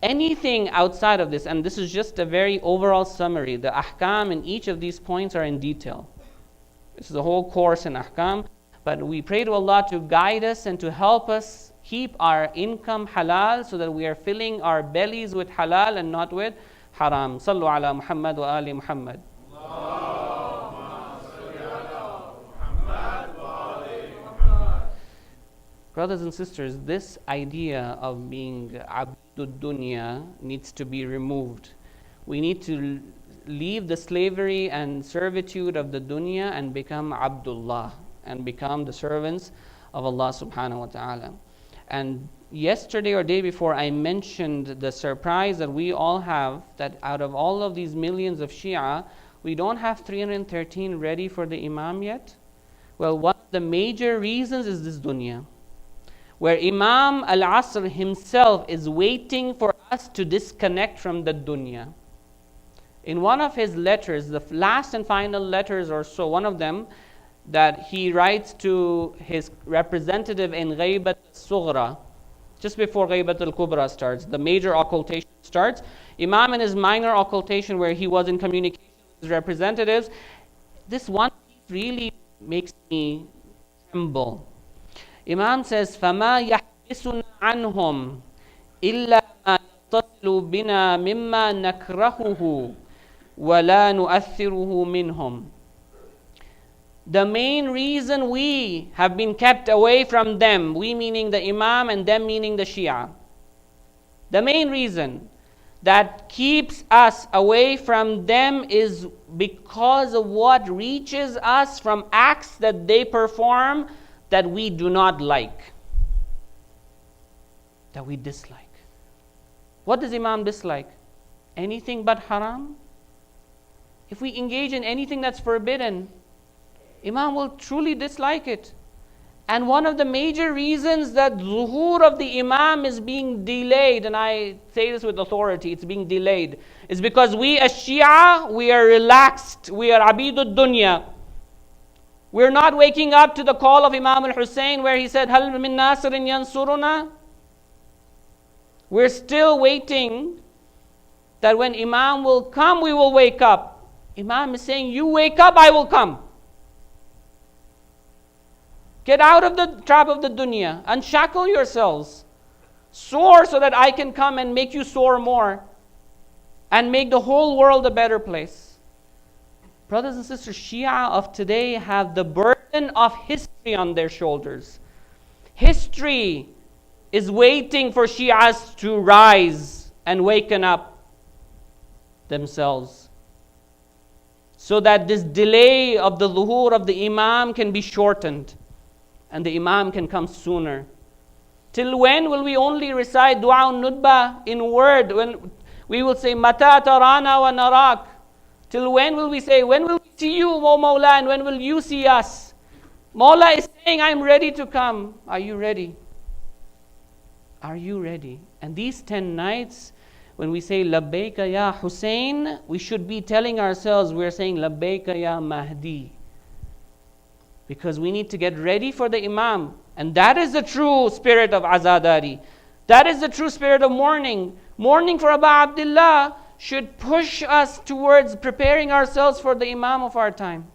Anything outside of this, and this is just a very overall summary, the ahkam in each of these points are in detail. This is a whole course in ahkam, but we pray to Allah to guide us and to help us keep our income halal so that we are filling our bellies with halal and not with haram. Sallu ala Muhammad wa ali Muhammad. Brothers and sisters, this idea of being abdud dunya needs to be removed. We need to leave the slavery and servitude of the dunya and become Abdullah, and become the servants of Allah subhanahu wa ta'ala. And yesterday or day before, I mentioned the surprise that we all have, that out of all of these millions of Shia, we don't have 313 ready for the Imam yet. Well, one of the major reasons is this dunya, where Imam al-Asr himself is waiting for us to disconnect from the dunya. In one of his letters, the last and final letters or so, one of them that he writes to his representative in Ghaybat al-Sughra, just before Ghaybat al-Kubra starts, the major occultation starts, Imam in his minor occultation where he was in communication with his representatives, this one really makes me tremble. Imam says, فَمَا يَحْبِسُنَا عَنْهُمْ إِلَّا مَا يَتَّصِلُ بِنَا مِمَّا نَكْرَهُهُ وَلَا نُؤَثِّرُهُ مِنْهُمْ. The main reason we have been kept away from them, we meaning the Imam and them meaning the Shia, the main reason that keeps us away from them is because of what reaches us from acts that they perform that we do not like, that we dislike. What does Imam dislike? Anything but haram? If we engage in anything that's forbidden, Imam will truly dislike it. And one of the major reasons that zuhur of the Imam is being delayed, and I say this with authority, it's being delayed, is because we as Shia, we are relaxed, we are abidud dunya. We're not waking up to the call of Imam al-Hussein where he said, Hal min nasirin yansuruna? We're still waiting that when Imam will come, we will wake up. Imam is saying, you wake up, I will come. Get out of the trap of the dunya. Unshackle yourselves. Soar so that I can come and make you soar more. And make the whole world a better place. Brothers and sisters, Shia of today have the burden of history history on their shoulders. History is waiting for Shias to rise and waken up themselves, so that this delay of the zuhur of the Imam can be shortened and the Imam can come sooner. Till when will we only recite Dua Nudba in word? When we will say, Mata tarana wa narak. Till when will we say, when will we see you, O Mawla, and when will you see us? Mawla is saying, I'm ready to come. Are you ready? Are you ready? And these 10 nights, when we say Labbaika Ya Hussein, we should be telling ourselves we're saying Labbaika Ya Mahdi. Because we need to get ready for the Imam. And that is the true spirit of Azadari. That is the true spirit of mourning. Mourning for Abu Abdullah should push us towards preparing ourselves for the Imam of our time.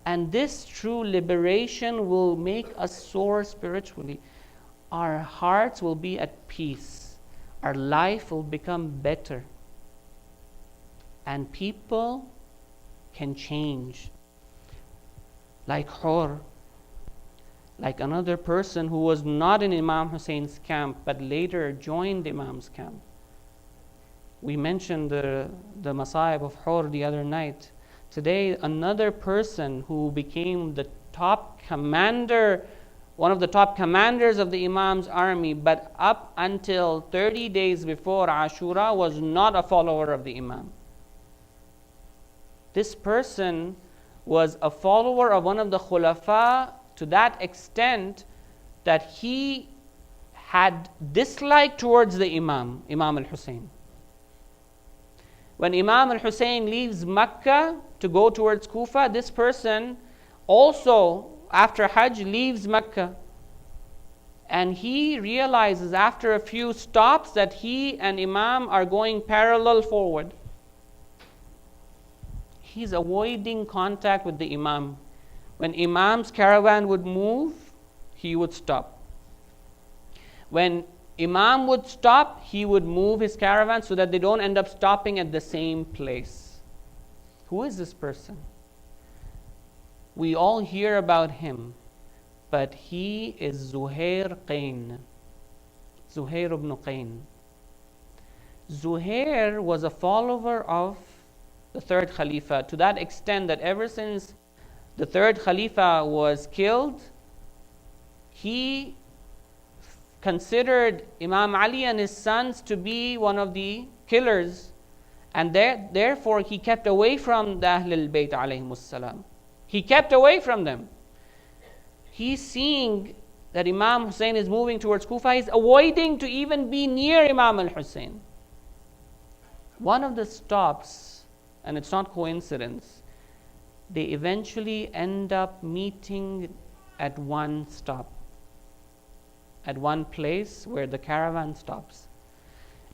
And this true liberation will make us soar spiritually. Our hearts will be at peace. Our life will become better. And people can change. Like Hur, like another person who was not in Imam Hussein's camp, but later joined Imam's camp. We mentioned the Masa'ib of Hur the other night. Today, another person who became the top commander, one of the top commanders of the Imam's army, but up until 30 days before Ashura was not a follower of the Imam. This person was a follower of one of the Khulafa to that extent that he had dislike towards the Imam, Imam al-Hussein. When Imam al-Hussein leaves Mecca to go towards Kufa, this person also, after Hajj, leaves Mecca. And he realizes after a few stops that he and Imam are going parallel forward. He's avoiding contact with the Imam. When Imam's caravan would move, he would stop. When Imam would stop, he would move his caravan so that they don't end up stopping at the same place. Who is this person? We all hear about him, but he is Zuhair Qain. Zuhair ibn Qain. Zuhair was a follower of the third Khalifa, to that extent that ever since the third Khalifa was killed, he considered Imam Ali and his sons to be one of the killers, and therefore he kept away from the Ahlul Bayt alayhimus salam. He kept away from them. He's seeing that Imam Hussein is moving towards Kufa. He's avoiding to even be near Imam al-Hussein. One of the stops, and it's not coincidence, they eventually end up meeting at one stop, at one place where the caravan stops.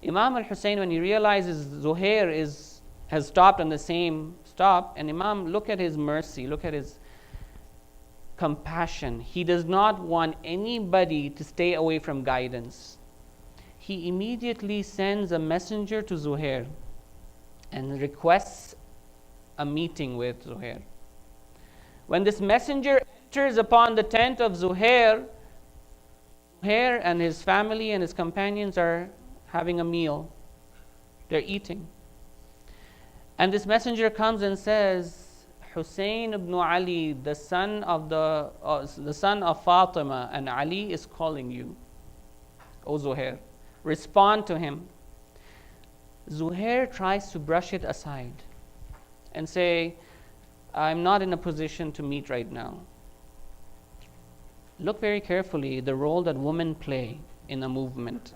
Imam al-Hussein, when he realizes Zuhair has stopped on the same stop, and Imam, look at his mercy, look at his compassion. He does not want anybody to stay away from guidance. He immediately sends a messenger to Zuhair and requests a meeting with Zuhair. When this messenger enters upon the tent of Zuhair, Zuhair and his family and his companions are having a meal. They're eating. And this messenger comes and says, Hussein ibn Ali, the son of Fatima, and Ali is calling you, O Zuhair. Respond to him. Zuhair tries to brush it aside and say, I'm not in a position to meet right now. Look very carefully the role that women play in a movement.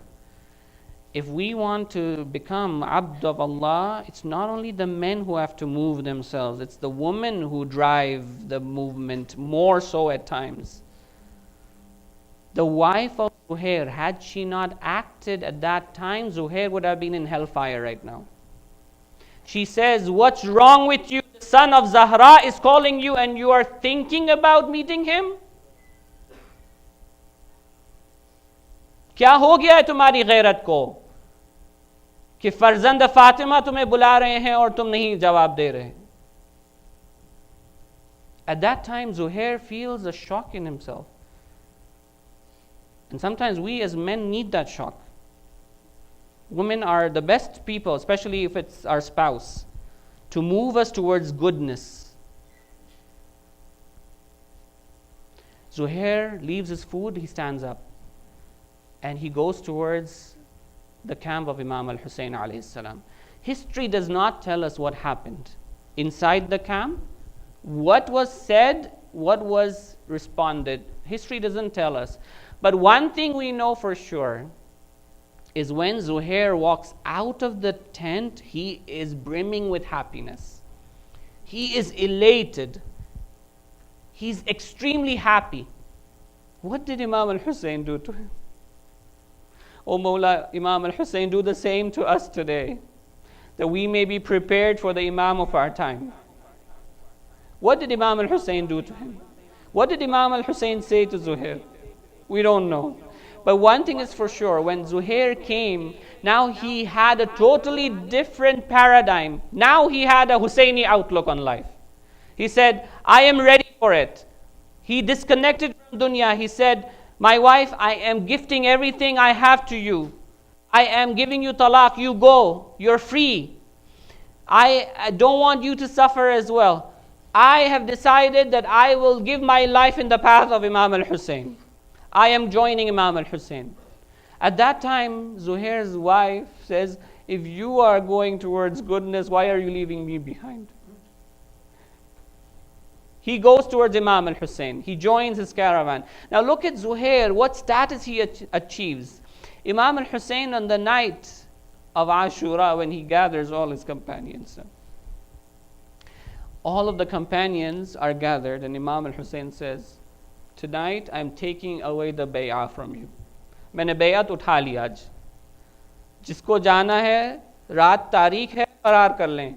If we want to become Abd of Allah, it's not only the men who have to move themselves, it's the women who drive the movement more so at times. The wife of Zuhair, had she not acted at that time, Zuhair would have been in hellfire right now. She says, what's wrong with you? The son of Zahra is calling you and you are thinking about meeting him? क्या हो गया है तुम्हारी गैरत को कि फर्जंद फातिमा तुम्हें बुला रहे हैं और तुम नहीं जवाब दे रहे? At that time, Zuhair feels a shock in himself. And sometimes we as men need that shock. Women are the best people, especially if it's our spouse, to move us towards goodness. Zuhair leaves his food, he stands up, and he goes towards the camp of Imam al-Hussein alayhi salam. History does not tell us what happened inside the camp, what was said, what was responded. History doesn't tell us. But one thing we know for sure is when Zuhair walks out of the tent, he is brimming with happiness. He is elated. He's extremely happy. What did Imam al-Hussein do to him? Oh Mawla, Imam al-Hussein, do the same to us today, that we may be prepared for the Imam of our time. What did Imam al-Hussein do to him? What did Imam al-Hussein say to Zuhair? We don't know. But one thing is for sure, when Zuhair came, now he had a totally different paradigm. Now he had a Hussayni outlook on life. He said, I am ready for it. He disconnected from dunya. He said, my wife, I am gifting everything I have to you. I am giving you talaq. You go. You're free. I don't want you to suffer as well. I have decided that I will give my life in the path of Imam al-Hussein. I am joining Imam al-Hussein. At that time, Zuhair's wife says, if you are going towards goodness, why are you leaving me behind? He goes towards Imam al-Hussein. He joins his caravan. Now look at Zuhair, what status he achieves. Imam al-Hussein on the night of Ashura, when he gathers all his companions. All of the companions are gathered, and Imam al-Hussein says, tonight I'm taking away the bay'ah from you. मैंने bay'at उठा ली आज. जिसको जाना है, रात तारीख है, फरार कर लें.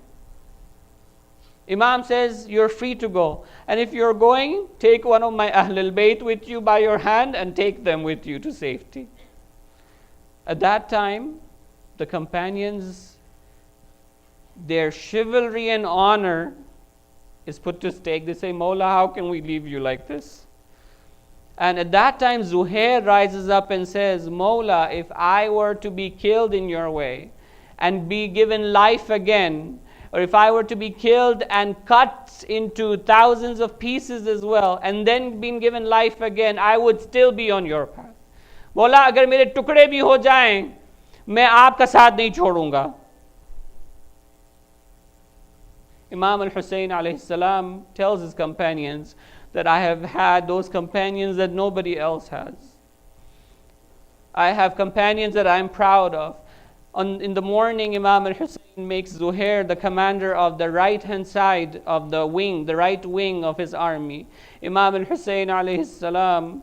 Imam says, you're free to go. And if you're going, take one of my Ahlul Bayt with you by your hand and take them with you to safety. At that time, the companions, their chivalry and honor is put to stake. They say, Mawla, how can we leave you like this? And at that time, Zuhair rises up and says, Mawla, if I were to be killed in your way and be given life again, or if I were to be killed and cut into thousands of pieces as well, and then been given life again, I would still be on your path. Mawla, agar mere tukde bhi ho jaएं, मैं आपका साथ नहीं छोड़ूंगा. Imam al-Hussein alayhi salam tells his companions that I have had those companions that nobody else has. I have companions that I am proud of. In the morning, Imam al-Hussein makes Zuhair the commander of the right-hand side of the wing, the right wing of his army. Imam al-Hussein alayhi salam,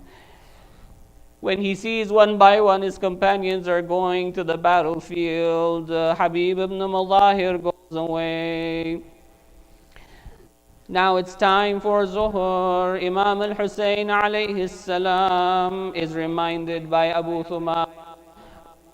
when he sees one by one his companions are going to the battlefield, Habib ibn Mudahir goes away. Now it's time for Zuhur. Imam al-Hussein alayhi salam is reminded by Abu Thumama.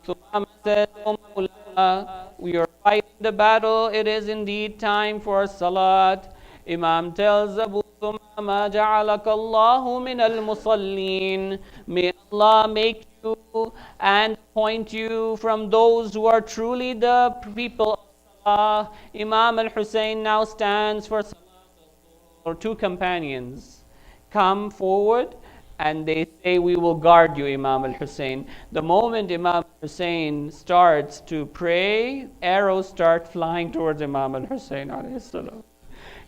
Thumama says, O Mawla, we are fighting the battle. It is indeed time for Salat. Imam tells Abu Thumama, Ja'alaka Allahu min al-musallin. May Allah make you and point you from those who are truly the people of Salah. Imam al-Hussein now stands for Salah. Or two companions come forward and they say, we will guard you, Imam al-Hussein. The moment Imam al-Hussein starts to pray, arrows start flying towards Imam al-Hussein alayhi salam.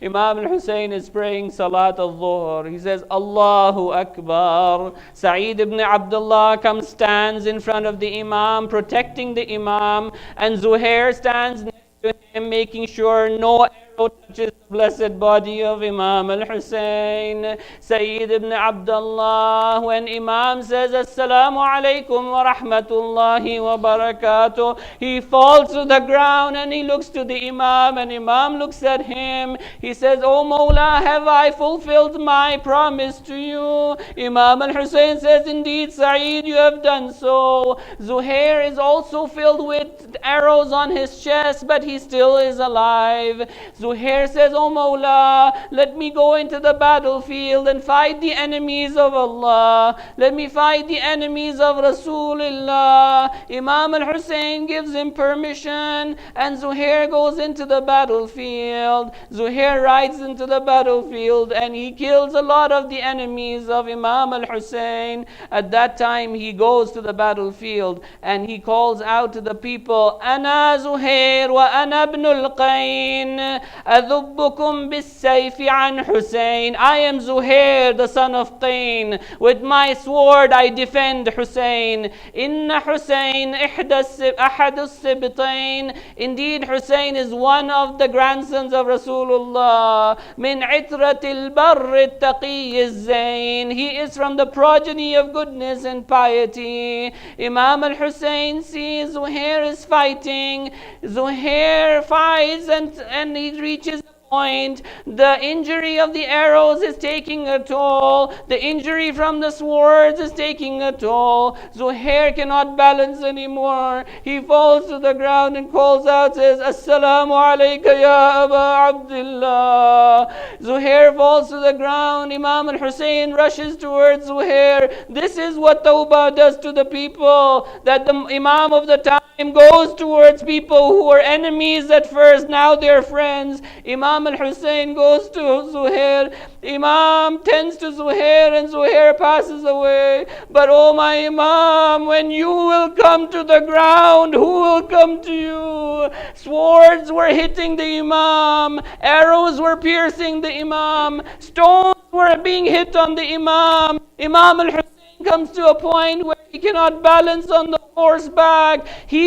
Imam al-Hussein is praying Salat al-Dhuhr. He says, Allahu Akbar. Sa'id ibn Abdullah comes, stands in front of the Imam, protecting the Imam, and Zuhair stands next to him, making sure no arrow touches the blessed body of Imam al-Hussein. Sayyid ibn Abdullah, when Imam says, Assalamu alaikum wa rahmatullahi wa barakatuh, he falls to the ground and he looks to the Imam, and Imam looks at him. He says, O Mawla, have I fulfilled my promise to you? Imam al-Hussein says, indeed, Sa'id, you have done so. Zuhair is also filled with arrows on his chest, but he he still is alive. Zuhair says, "Oh Mawla, let me go into the battlefield and fight the enemies of Allah. Let me fight the enemies of Rasulullah." Imam al-Hussein gives him permission, and Zuhair goes into the battlefield. Zuhair rides into the battlefield and he kills a lot of the enemies of Imam al-Hussein. At that time he goes to the battlefield and he calls out to the people, "Ana Zuhair wa ana ibn al-Qayn, adhubbukum bis-sayfi an Hussein." I am Zuhair, the son of Qayn. With my sword I defend Hussein. Inna Hussein ahad as-sibtain. Indeed, Hussein is one of the grandsons of Rasulullah. Min itratil barr at-taqi az-zain. He is from the progeny of goodness and piety. Imam al-Hussein sees Zuhair is fighting. Zuhair fights and he reaches point. The injury of the arrows is taking a toll. The injury from the swords is taking a toll. Zuhair cannot balance anymore. He falls to the ground and calls out, says, "Assalamu alayka ya Aba Abdullah." Zuhair falls to the ground. Imam al-Hussein rushes towards Zuhair. This is what Tawbah does to the people, that the Imam of the time goes towards people who were enemies at first, now they're friends. Imam al-Hussein goes to Zuhair. Imam tends to Zuhair and Zuhair passes away. But oh my Imam, when you will come to the ground, who will come to you? Swords were hitting the Imam. Arrows were piercing the Imam. Stones were being hit on the Imam. Imam al-Hussein comes to a point where he cannot balance on the horseback. He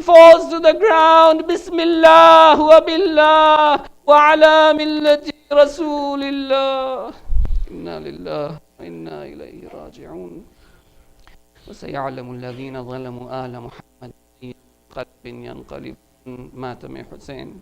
falls to the ground. Bismillah wa billah wa ala millati Rasulillah. Inna lillahi wa inna ilayhi raji'un. وسيعلم الذين ظلموا آل محمد أي قلب ينقلب. مات من حسين.